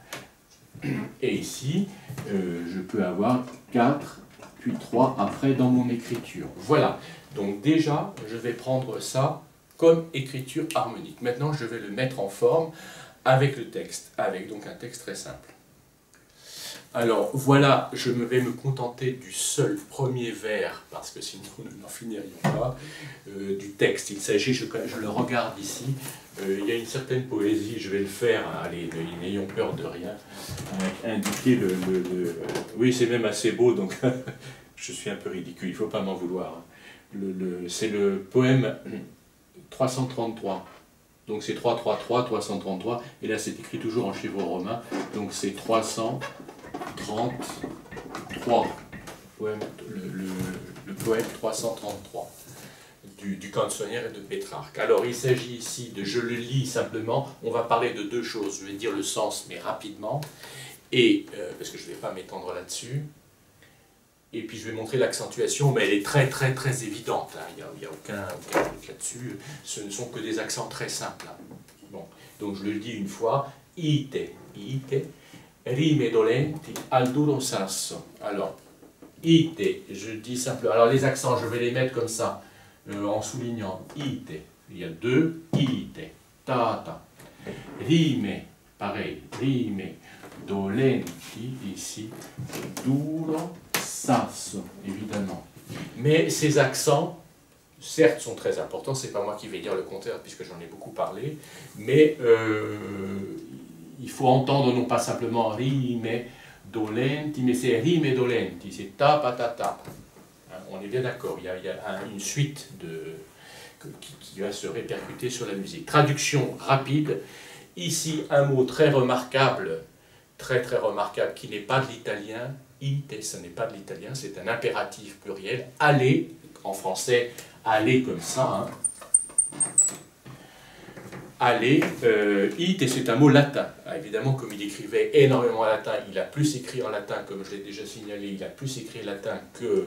Et ici, je peux avoir 4, puis 3 après dans mon écriture. Voilà, donc déjà, je vais prendre ça comme écriture harmonique. Maintenant, je vais le mettre en forme avec le texte, avec donc un texte très simple. Alors voilà, je vais me contenter du seul premier vers, parce que sinon nous n'en finirions pas, du texte. Il s'agit, je le regarde ici, il y a une certaine poésie, je vais le faire, allez, n'ayons peur de rien, indiquer oui, c'est même assez beau, donc je suis un peu ridicule, il ne faut pas m'en vouloir. C'est le poème 333. Donc c'est 333, 333, et là c'est écrit toujours en chiffres romains, donc c'est 333, le poème 333 du canzoniere et de Pétrarque. Alors il s'agit ici de, je le lis simplement, on va parler de 2 choses, je vais dire le sens mais rapidement, et parce que je ne vais pas m'étendre là-dessus, et puis je vais montrer l'accentuation, mais elle est très très très évidente, hein. Il n'y a aucun doute là-dessus, ce ne sont que des accents très simples. Hein. Bon. Donc je le dis une fois, ite, rime dolenti al duro sasso. Alors, ite, je dis simplement, alors les accents, je vais les mettre comme ça, en soulignant, ite, il y a 2, ite, ta, rime, pareil, rime, dolenti, ici, duro, sasso, évidemment. Mais ces accents, certes, sont très importants, c'est pas moi qui vais dire le contraire, puisque j'en ai beaucoup parlé, mais il faut entendre non pas simplement rime dolenti, mais c'est rime dolenti, c'est ta patata. On est bien d'accord, il y a une suite qui va se répercuter sur la musique. Traduction rapide, ici un mot très remarquable, très remarquable, qui n'est pas de l'italien, ite, ce n'est pas de l'italien, c'est un impératif pluriel, aller, en français, aller comme ça, hein. Aller, ite, c'est un mot latin. Ah, évidemment, comme il écrivait énormément en latin, il a plus écrit en latin, comme je l'ai déjà signalé, il a plus écrit latin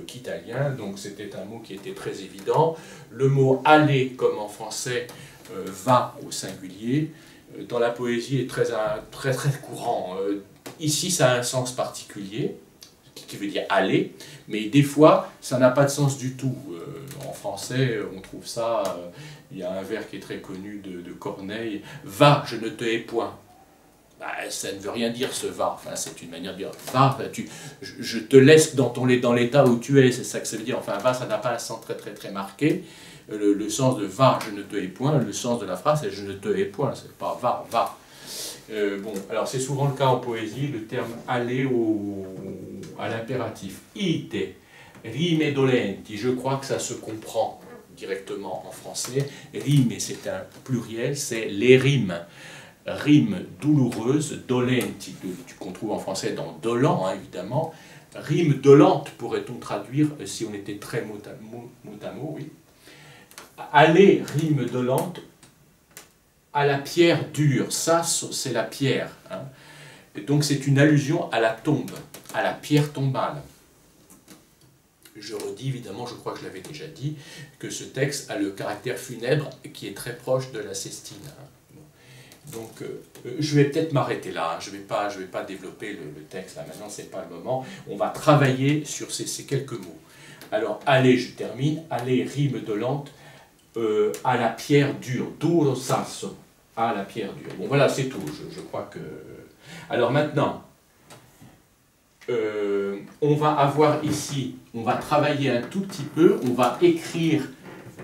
qu'italien, donc c'était un mot qui était très évident. Le mot aller, comme en français, va au singulier, dans la poésie est très courant. ici, ça a un sens particulier, qui veut dire aller, mais des fois, ça n'a pas de sens du tout. En français, on trouve ça, il y a un vers qui est très connu de Corneille, « Va, je ne te hais point ». Bah, ça ne veut rien dire ce va, enfin, c'est une manière de dire va, je te laisse dans l'état où tu es, c'est ça que ça veut dire, enfin va, ça n'a pas un sens très marqué, le sens de va, je ne te hais point, le sens de la phrase c'est je ne te hais point, c'est pas va, va. Bon, alors c'est souvent le cas en poésie, le terme aller à l'impératif, ite, rime dolenti, je crois que ça se comprend directement en français, rime c'est un pluriel, c'est les rimes. Rime douloureuse, dolenti, qu'on trouve en français dans dolent, hein, évidemment. Rime dolente, pourrait-on traduire, si on était très mot à mot, oui. Aller, rime dolente, à la pierre dure, ça c'est la pierre. Hein. Donc c'est une allusion à la tombe, à la pierre tombale. Je redis, évidemment, je crois que je l'avais déjà dit, que ce texte a le caractère funèbre qui est très proche de la Sestine. Hein. Donc, je vais peut-être m'arrêter là, hein. Je vais pas développer le texte, là maintenant, ce n'est pas le moment. On va travailler sur ces quelques mots. Alors, aller, je termine, aller, rime dolente, à la pierre dure, duro sasso, à la pierre dure. Bon, voilà, c'est tout, je crois que... Alors maintenant, on va avoir ici, on va travailler un tout petit peu, on va écrire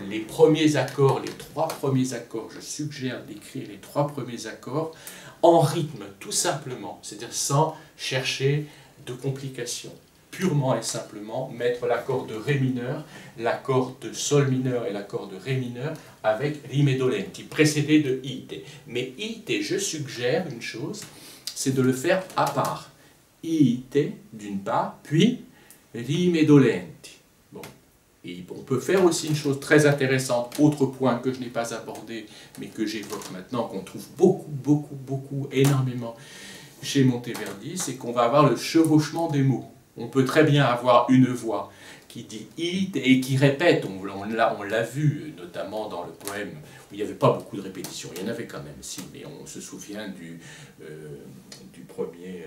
les premiers accords, les 3 premiers accords, je suggère d'écrire les 3 premiers accords en rythme, tout simplement, c'est-à-dire sans chercher de complications. Purement et simplement mettre l'accord de Ré mineur, l'accord de Sol mineur et l'accord de Ré mineur avec rime dolenti, précédé de ite. Mais ite, je suggère une chose, c'est de le faire à part. Ite, d'une part, puis rime dolenti. Bon. Et on peut faire aussi une chose très intéressante, autre point que je n'ai pas abordé, mais que j'évoque maintenant, qu'on trouve beaucoup, énormément chez Monteverdi, c'est qu'on va avoir le chevauchement des mots. On peut très bien avoir une voix qui dit « it » et qui répète, on l'a vu, notamment dans le poème où il n'y avait pas beaucoup de répétitions, il y en avait quand même, si, mais on se souvient du premier...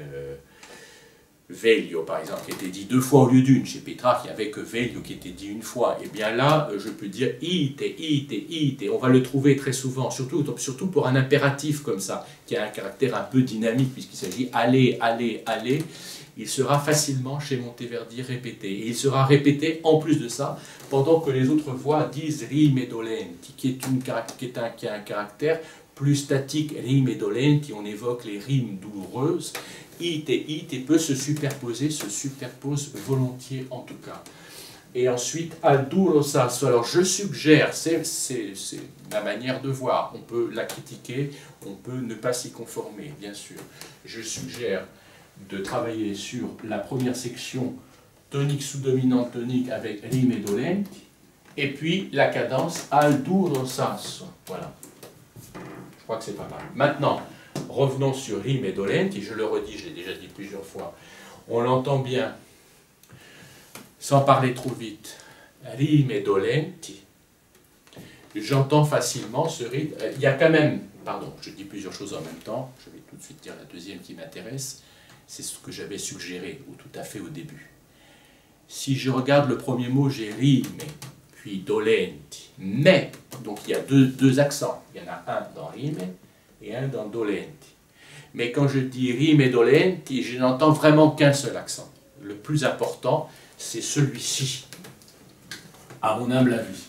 Veglio, par exemple, qui était dit 2 fois au lieu d'une. Chez Pétrarque, il n'y avait que Veglio qui était dit 1 fois. Et bien là, je peux dire ite, ite. On va le trouver très souvent, surtout pour un impératif comme ça, qui a un caractère un peu dynamique, puisqu'il s'agit aller, aller, aller. Il sera facilement, chez Monteverdi, répété. Et il sera répété, en plus de ça, pendant que les autres voix disent rime dolenti, qui a un caractère plus statique, rime dolenti, on évoque les rimes douloureuses. Ite peut se superpose volontiers en tout cas. Et ensuite, al duro sasso. Alors je suggère, c'est ma manière de voir, on peut la critiquer, on peut ne pas s'y conformer, bien sûr. Je suggère de travailler sur la première section tonique sous-dominante tonique avec rime dolenti, et puis la cadence al duro sasso. Voilà. Je crois que c'est pas mal. Maintenant, revenons sur rime dolenti, je le redis, je l'ai déjà dit plusieurs fois, on l'entend bien, sans parler trop vite, rime dolenti, j'entends facilement ce rythme, il y a quand même, pardon, je dis plusieurs choses en même temps, je vais tout de suite dire la deuxième qui m'intéresse, c'est ce que j'avais suggéré tout à fait au début. Si je regarde le premier mot, j'ai rime, puis dolenti, mais, donc il y a deux accents, il y en a un dans rime, et un dans dolenti. Mais quand je dis rime dolenti, je n'entends vraiment qu'un seul accent. Le plus important, c'est celui-ci, à mon humble avis.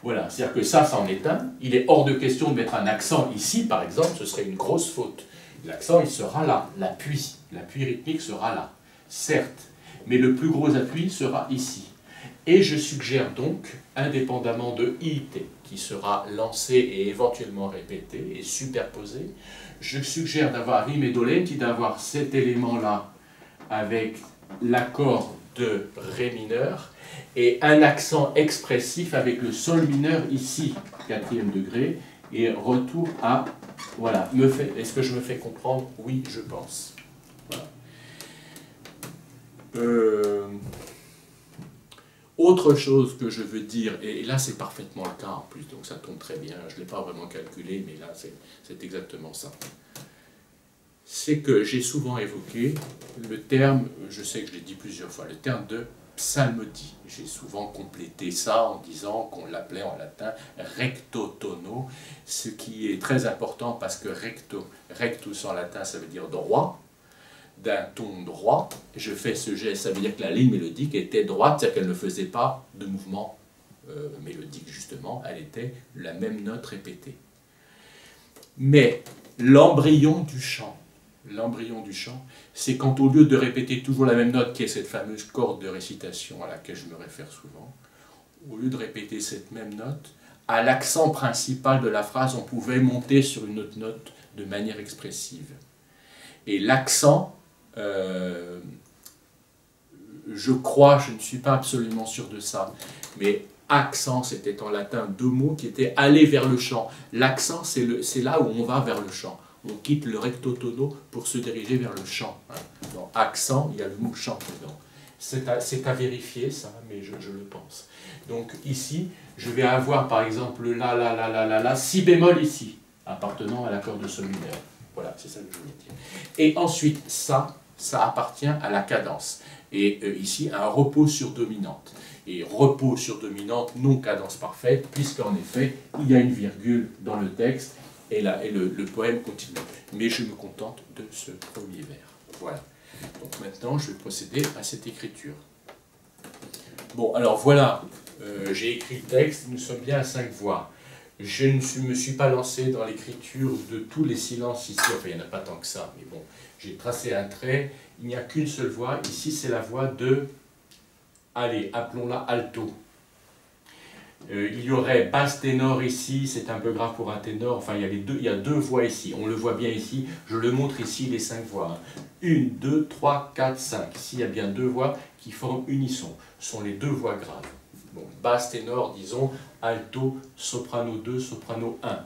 Voilà, c'est-à-dire que ça c'en est un. Il est hors de question de mettre un accent ici, par exemple, ce serait une grosse faute. L'accent, il sera là, l'appui rythmique sera là, certes, mais le plus gros appui sera ici. Et je suggère donc, indépendamment de ite, qui sera lancé et éventuellement répété et superposé, je suggère d'avoir rime dolenti, d'avoir cet élément-là avec l'accord de Ré mineur et un accent expressif avec le Sol mineur ici, 4e degré, et retour à... Voilà, est-ce que je me fais comprendre? Oui, je pense. Voilà. Autre chose que je veux dire, et là c'est parfaitement le cas en plus, donc ça tombe très bien, je ne l'ai pas vraiment calculé, mais là c'est exactement ça. c'est que j'ai souvent évoqué le terme, je sais que je l'ai dit plusieurs fois, le terme de psalmodie. J'ai souvent complété ça en disant qu'on l'appelait en latin rectotono, ce qui est très important parce que rectus en latin ça veut dire droit, d'un ton droit. Je fais ce geste, ça veut dire que la ligne mélodique était droite, c'est-à-dire qu'elle ne faisait pas de mouvement mélodique justement, elle était la même note répétée. Mais l'embryon du chant, c'est quand au lieu de répéter toujours la même note qui est cette fameuse corde de récitation à laquelle je me réfère souvent, au lieu de répéter cette même note, à l'accent principal de la phrase, on pouvait monter sur une autre note de manière expressive. Et l'accent, je crois, je ne suis pas absolument sûr de ça, mais accent, c'était en latin deux mots qui étaient aller vers le chant. L'accent, c'est là où on va vers le chant. On quitte le rectotono pour se diriger vers le chant. Dans accent, il y a le mot chant dedans. C'est à vérifier ça, mais je le pense. Donc ici, je vais avoir par exemple le la, si bémol ici, appartenant à l'accord de sol mineur. Voilà, c'est ça que je voulais dire. Et ensuite, ça appartient à la cadence. Et ici, un repos sur dominante. Et repos sur dominante, non cadence parfaite, puisqu'en effet, il y a une virgule dans le texte, et le poème continue. Mais je me contente de ce premier vers. Voilà. Donc maintenant, je vais procéder à cette écriture. Bon, alors voilà, j'ai écrit le texte, nous sommes bien à 5 voix. Je ne me suis pas lancé dans l'écriture de tous les silences ici, enfin il n'y en a pas tant que ça, mais bon, j'ai tracé un trait, il n'y a qu'une seule voix, ici c'est la voix de, allez, appelons-la alto. Il y aurait basse ténor ici, c'est un peu grave pour un ténor, enfin il y a deux voix ici, on le voit bien ici, je le montre ici les 5 voix. 1, 2, 3, 4, 5, ici il y a bien 2 voix qui forment unisson, ce sont les 2 voix graves. Bon, basse ténor, disons, alto, soprano 2, soprano 1.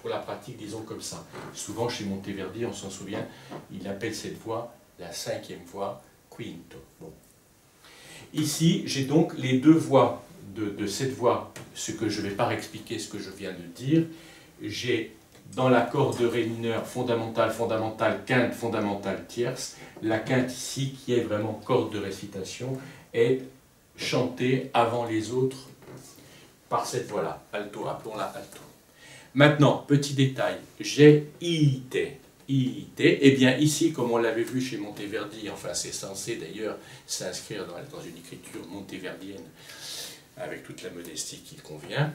Pour la pratique, disons comme ça. Souvent chez Monteverdi, on s'en souvient, il appelle cette voix la 5e voix, quinto. Bon. Ici, j'ai donc les 2 voix de cette voix, ce que je ne vais pas expliquer, ce que je viens de dire. J'ai dans l'accord de Ré mineur fondamentale, fondamentale, quinte, fondamentale, tierce. La quinte ici, qui est vraiment corde de récitation, est chantée avant les autres par cette voix-là, alto, appelons-la alto. Maintenant, petit détail, j'ai IIT. IIT, et bien ici, comme on l'avait vu chez Monteverdi, enfin c'est censé d'ailleurs s'inscrire dans une écriture monteverdienne, avec toute la modestie qui convient,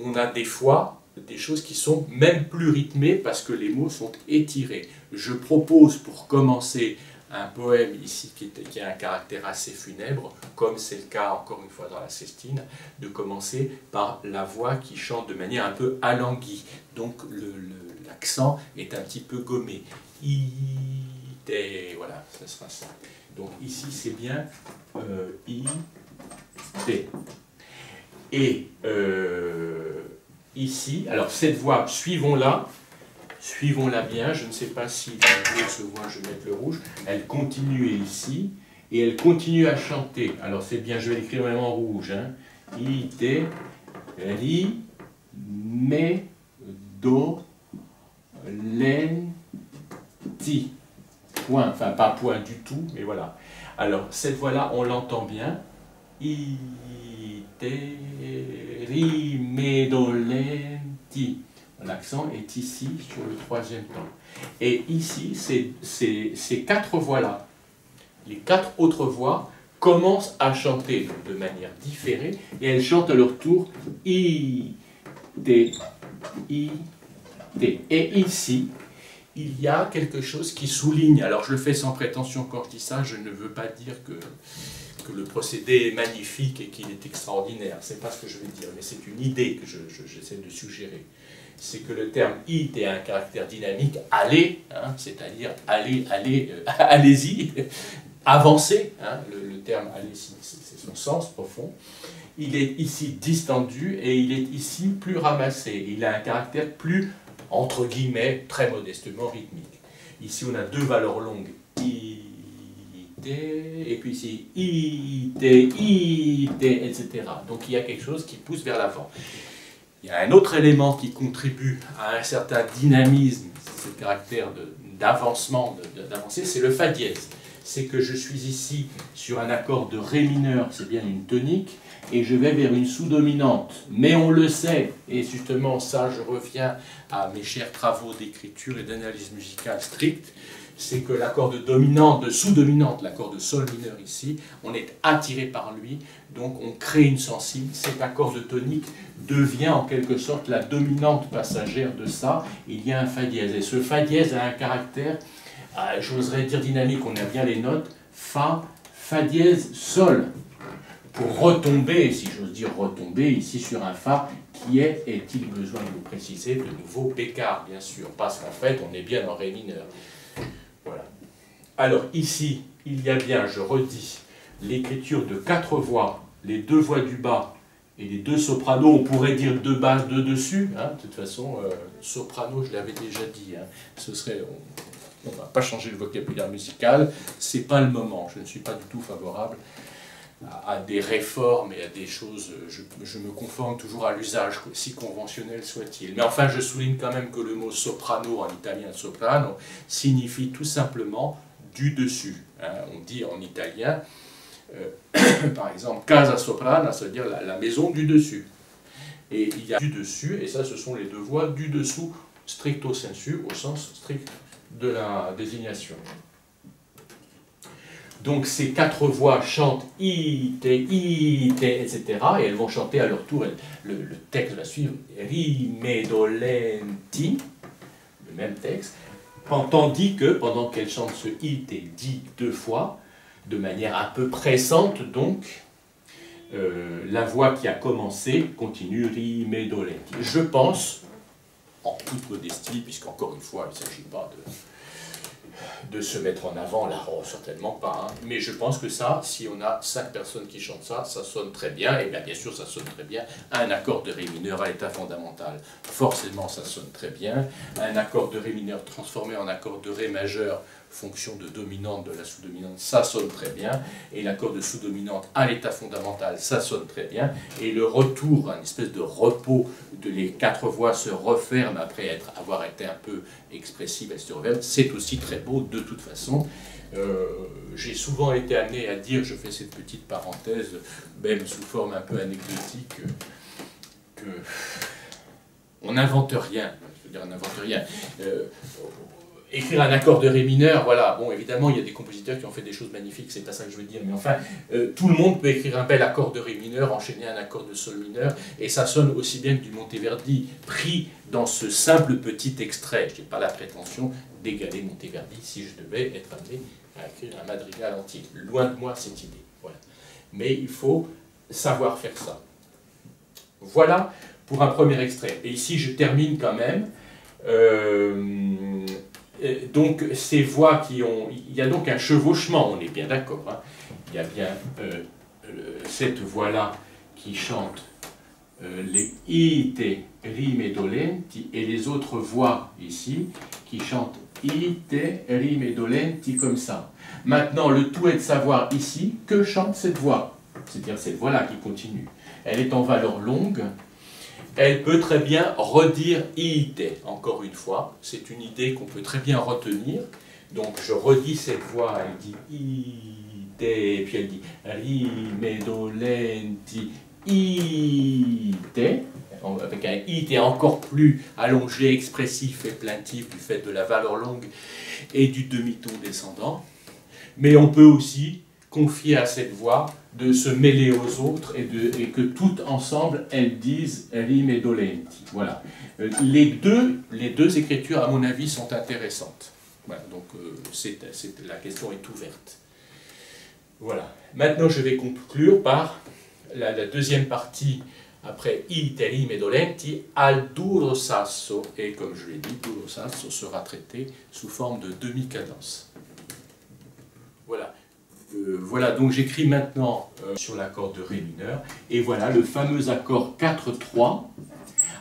on a des fois des choses qui sont même plus rythmées parce que les mots sont étirés. Je propose pour commencer un poème ici qui a un caractère assez funèbre, comme c'est le cas encore une fois dans la Sestine, de commencer par la voix qui chante de manière un peu alanguie. Donc l'accent est un petit peu gommé. I, voilà, ça sera ça. Donc ici c'est bien I, T. Et ici, alors cette voix, suivons-la bien, je ne sais pas si le se voit, je vais mettre le rouge, elle continue ici, et elle continue à chanter. Alors c'est bien, je vais l'écrire même en rouge, hein. I, T, Ri, Me, Do, Len, Ti. Point, enfin pas point du tout, mais voilà. Alors cette voix-là, on l'entend bien. I, T, Ri, Me, Do, Len, Ti. L'accent est ici sur le 3e temps. Et ici, ces 4 voix-là, les 4 autres voix commencent à chanter de manière différée et elles chantent à leur tour I, T, I, T. Et ici, il y a quelque chose qui souligne. Alors je le fais sans prétention quand je dis ça, je ne veux pas dire que le procédé est magnifique et qu'il est extraordinaire. C'est pas ce que je veux dire, mais c'est une idée que j'essaie de suggérer. C'est que le terme « it » a un caractère dynamique, « aller hein, », c'est-à-dire « allez-y », avancez, hein, le terme « aller », c'est son sens profond. Il est ici distendu et il est ici plus ramassé. Il a un caractère plus, entre guillemets, très modestement rythmique. Ici, on a 2 valeurs longues, « it », et puis ici « it », etc. Donc il y a quelque chose qui pousse vers l'avant. Il y a un autre élément qui contribue à un certain dynamisme, ce caractère d'avancement, d'avancer, c'est le Fa dièse. C'est que je suis ici sur un accord de Ré mineur, c'est bien une tonique, et je vais vers une sous-dominante. Mais on le sait, et justement ça je reviens à mes chers travaux d'écriture et d'analyse musicale stricte, c'est que l'accord de dominante, de sous-dominante, l'accord de Sol mineur ici, on est attiré par lui, donc on crée une sensible, cet accord de tonique devient en quelque sorte la dominante passagère de ça, il y a un Fa dièse, et ce Fa dièse a un caractère, j'oserais dire dynamique, on a bien les notes, Fa, Fa dièse, Sol, pour retomber, si j'ose dire retomber, ici sur un Fa qui est-il besoin de vous préciser, de nouveau Bécard, bien sûr, parce qu'en fait, on est bien en Ré mineur. Voilà. Alors ici, il y a bien, je redis, l'écriture de 4 voix, les 2 voix du bas et les 2 sopranos, on pourrait dire 2 basses, 2 dessus, hein, de toute façon, soprano, je l'avais déjà dit, hein, ce serait... On ne va pas changer le vocabulaire musical, c'est pas le moment, je ne suis pas du tout favorable à des réformes et à des choses, je me conforme toujours à l'usage, si conventionnel soit-il. Mais enfin, je souligne quand même que le mot soprano, en italien soprano, signifie tout simplement du dessus. Hein. On dit en italien, par exemple, casa soprana, ça veut dire la maison du dessus. Et il y a du dessus, et ça, ce sont les 2 voix du dessous, stricto sensu, au sens strict de la désignation. Donc ces 4 voix chantent ite, etc. Et elles vont chanter à leur tour, le texte va suivre, rimedolenti, le même texte, tandis que pendant qu'elles chantent ce ite dit 2 fois, de manière un peu pressante donc, la voix qui a commencé continue rimedolenti. Je pense, en toute modestie, puisqu'encore une fois, il ne s'agit pas de se mettre en avant, là, oh, certainement pas, hein. Mais je pense que ça, si on a 5 personnes qui chantent ça, ça sonne très bien, et bien sûr ça sonne très bien, un accord de Ré mineur à l'état fondamental, forcément ça sonne très bien, un accord de Ré mineur transformé en accord de Ré majeur, fonction de dominante de la sous-dominante, ça sonne très bien, et l'accord de sous-dominante à l'état fondamental, ça sonne très bien, et le retour, une espèce de repos, de les 4 voix se referment après avoir été un peu expressives, elles se referment, c'est aussi très beau de toute façon. J'ai souvent été amené à dire, je fais cette petite parenthèse, même sous forme un peu anecdotique, que on n'invente rien, je veux dire on n'invente rien. Écrire un accord de Ré mineur, voilà, bon, évidemment, il y a des compositeurs qui ont fait des choses magnifiques, c'est pas ça que je veux dire, mais enfin, tout le monde peut écrire un bel accord de Ré mineur, enchaîner un accord de Sol mineur, et ça sonne aussi bien que du Monteverdi, pris dans ce simple petit extrait. Je n'ai pas la prétention d'égaler Monteverdi si je devais être amené à écrire un madrigal entier. Loin de moi cette idée, voilà. Mais il faut savoir faire ça. Voilà pour un premier extrait. Et ici, je termine quand même. Donc ces voix qui ont... Il y a donc un chevauchement, on est bien d'accord. Hein. Il y a bien cette voix-là qui chante les ite, rime dolenti, et les autres voix ici qui chantent ite, rime dolenti comme ça. Maintenant, le tout est de savoir ici que chante cette voix, c'est-à-dire cette voix-là qui continue. Elle est en valeur longue. Elle peut très bien redire ite, encore une fois, c'est une idée qu'on peut très bien retenir. Donc je redis cette voix, elle dit ite, et puis elle dit rime dolenti ite, avec un ite encore plus allongé, expressif et plaintif du fait de la valeur longue et du demi-ton descendant. Mais on peut aussi confier à cette voix de se mêler aux autres et que toutes ensemble elles disent rime dolenti. Voilà. Les deux écritures, à mon avis, sont intéressantes. Voilà, donc la question est ouverte. Voilà. Maintenant, je vais conclure par la deuxième partie, après ite, rime dolenti, al duro sasso. Et comme je l'ai dit, duro sasso sera traité sous forme de demi-cadence. Voilà. Voilà, donc j'écris maintenant sur l'accord de Ré mineur, et voilà le fameux accord 4-3.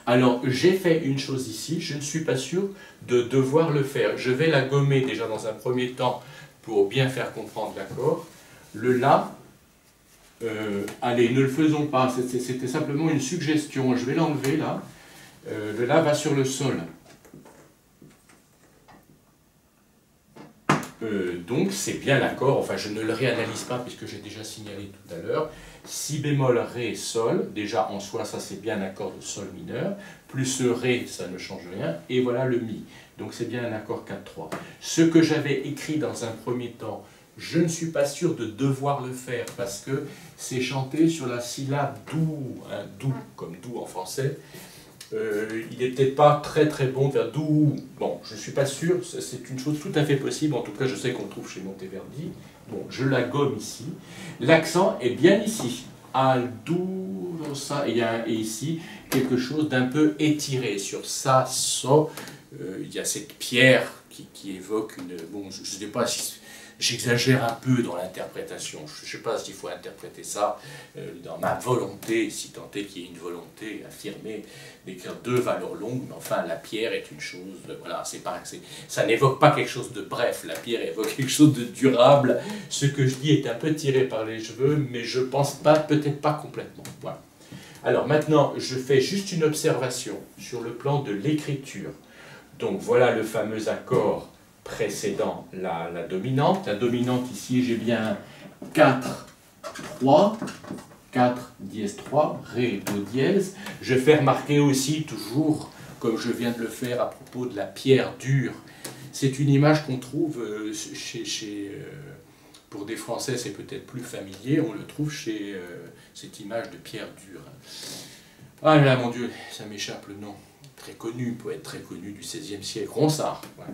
Alors, j'ai fait une chose ici, je ne suis pas sûr de devoir le faire. Je vais la gommer déjà dans un premier temps pour bien faire comprendre l'accord. Le La, allez, ne le faisons pas, c'était simplement une suggestion, je vais l'enlever là. Le La va sur le Sol. donc c'est bien l'accord, enfin je ne le réanalyse pas puisque j'ai déjà signalé tout à l'heure, si bémol, ré, sol, déjà en soi ça c'est bien un accord de sol mineur, plus ce ré ça ne change rien, et voilà le mi. Donc c'est bien un accord 4-3. Ce que j'avais écrit dans un premier temps, je ne suis pas sûr de devoir le faire parce que c'est chanté sur la syllabe doux, hein, doux comme doux en français. Il n'est peut-être pas très très bon de faire doux. Bon, je ne suis pas sûr, c'est une chose tout à fait possible, en tout cas je sais qu'on le trouve chez Monteverdi. Bon, je la gomme ici. L'accent est bien ici. Al, do, ça, et ici quelque chose d'un peu étiré sur ça, so. Il y a cette pierre qui évoque une... Bon, je ne sais pas si... J'exagère un peu dans l'interprétation. Je ne sais pas s'il faut interpréter ça dans ma volonté, si tant est qu'il y ait une volonté affirmée d'écrire deux valeurs longues, mais enfin, la pierre est une chose... Voilà, ça n'évoque pas quelque chose de bref, la pierre évoque quelque chose de durable. Ce que je dis est un peu tiré par les cheveux, mais je ne pense pas, peut-être pas complètement. Voilà. Alors maintenant, je fais juste une observation sur le plan de l'écriture. Donc voilà le fameux accord précédant la dominante. La dominante ici, j'ai bien 4, 3, 4, dièse 3, ré, do dièse. Je fais remarquer aussi, toujours, comme je viens de le faire à propos de la pierre dure, c'est une image qu'on trouve pour des Français, c'est peut-être plus familier, on le trouve chez cette image de pierre dure. Ah là, mon Dieu, ça m'échappe le nom. Très connu, poète très connu du XVIe siècle, Ronsard. Ouais.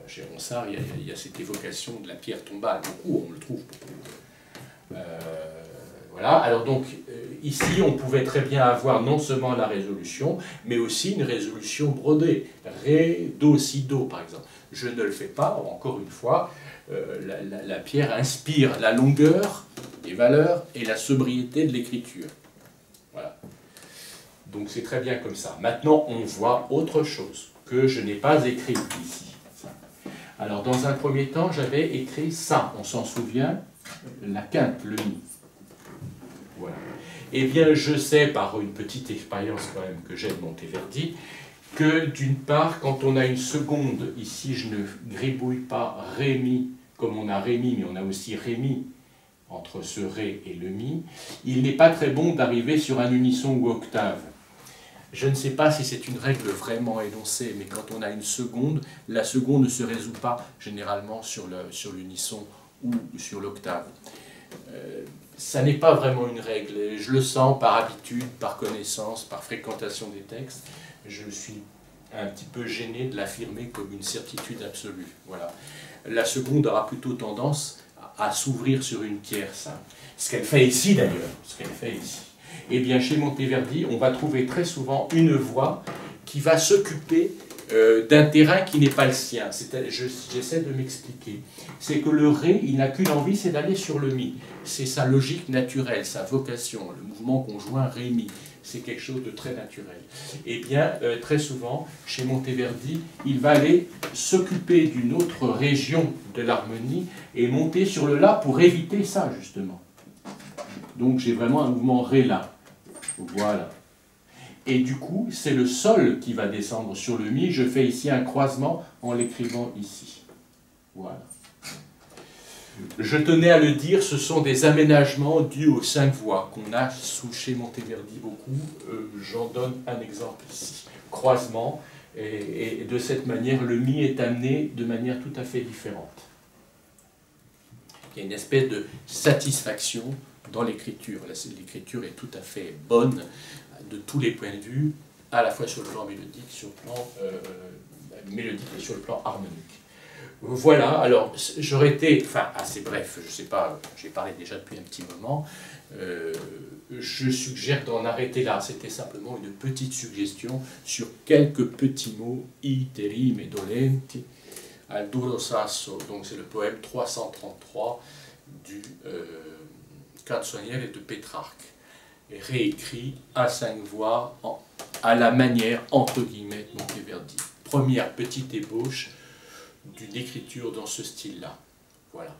Chez Ronsard, il y a cette évocation de la pierre tombale, beaucoup, on le trouve beaucoup. Voilà, alors donc, ici, on pouvait très bien avoir non seulement la résolution, mais aussi une résolution brodée. Ré, do, si, do, par exemple. Je ne le fais pas, encore une fois, la pierre inspire la longueur, les valeurs et la sobriété de l'écriture. Voilà. Donc c'est très bien comme ça. Maintenant, on voit autre chose que je n'ai pas écrit ici. Alors, dans un premier temps, j'avais écrit ça. On s'en souvient, la quinte, le mi. Voilà. Eh bien, je sais, par une petite expérience quand même que j'ai de Monteverdi, que d'une part, quand on a une seconde, ici je ne gribouille pas ré, mi, comme on a ré, mi, mais on a aussi ré, mi, entre ce ré et le mi, il n'est pas très bon d'arriver sur un unisson ou octave. Je ne sais pas si c'est une règle vraiment énoncée, mais quand on a une seconde, la seconde ne se résout pas généralement sur l'unisson ou sur l'octave. Ça n'est pas vraiment une règle, je le sens par habitude, par connaissance, par fréquentation des textes. Je suis un petit peu gêné de l'affirmer comme une certitude absolue. Voilà. La seconde aura plutôt tendance à s'ouvrir sur une tierce. Hein. Ce qu'elle fait ici d'ailleurs, ce qu'elle fait ici. Eh bien, chez Monteverdi, on va trouver très souvent une voix qui va s'occuper d'un terrain qui n'est pas le sien. J'essaie de m'expliquer. C'est que le ré, il n'a qu'une envie, c'est d'aller sur le mi. C'est sa logique naturelle, sa vocation, le mouvement conjoint ré-mi. C'est quelque chose de très naturel. Eh bien, très souvent, chez Monteverdi, il va aller s'occuper d'une autre région de l'harmonie et monter sur le la pour éviter ça, justement. Donc j'ai vraiment un mouvement ré-la. Voilà. Et du coup, c'est le sol qui va descendre sur le mi. Je fais ici un croisement en l'écrivant ici. Voilà. Je tenais à le dire, ce sont des aménagements dus aux 5 voix qu'on a chez Monteverdi beaucoup. J'en donne un exemple ici. Croisement. Et de cette manière, le mi est amené de manière tout à fait différente. Il y a une espèce de satisfaction dans l'écriture. L'écriture est tout à fait bonne de tous les points de vue, à la fois sur le plan mélodique, sur le plan mélodique et sur le plan harmonique. Voilà, alors j'aurais été, enfin assez bref, je ne sais pas, j'ai parlé déjà depuis un petit moment, je suggère d'en arrêter là, c'était simplement une petite suggestion sur quelques petits mots, iterim et dolenti, al duro sasso, donc c'est le poème 333 du Canzoniere de Pétrarque, réécrit à 5 voix à la manière, entre guillemets, de Monteverdi. Première petite ébauche d'une écriture dans ce style-là. Voilà.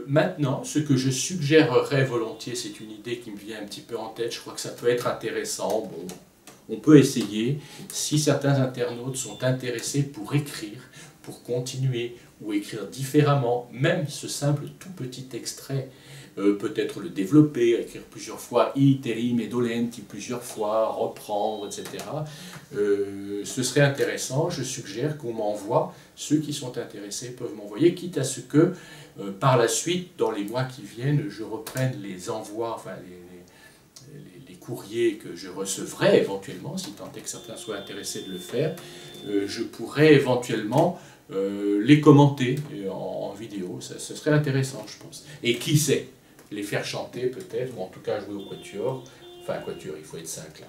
Maintenant, ce que je suggérerais volontiers, c'est une idée qui me vient un petit peu en tête, je crois que ça peut être intéressant, bon, on peut essayer, si certains internautes sont intéressés pour écrire, pour continuer ou écrire différemment, même ce simple tout petit extrait, peut-être le développer, écrire plusieurs fois iterim et dolenti plusieurs fois, reprendre, etc. Ce serait intéressant, je suggère qu'on m'envoie, ceux qui sont intéressés peuvent m'envoyer, quitte à ce que par la suite, dans les mois qui viennent, je reprenne les envois, enfin les courriers que je recevrai éventuellement, si tant est que certains soient intéressés de le faire, je pourrais éventuellement les commenter en vidéo, ça serait intéressant je pense. Et qui sait, les faire chanter peut-être, ou en tout cas jouer au quatuor, enfin quatuor, il faut être 5 là.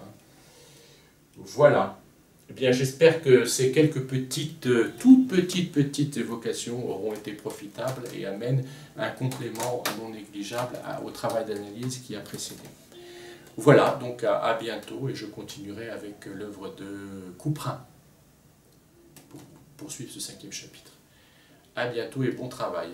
Voilà. Eh bien, j'espère que ces quelques petites, toutes petites évocations auront été profitables et amènent un complément non négligeable au travail d'analyse qui a précédé. Voilà, donc à bientôt et je continuerai avec l'œuvre de Couperin pour poursuivre ce 5e chapitre. À bientôt et bon travail.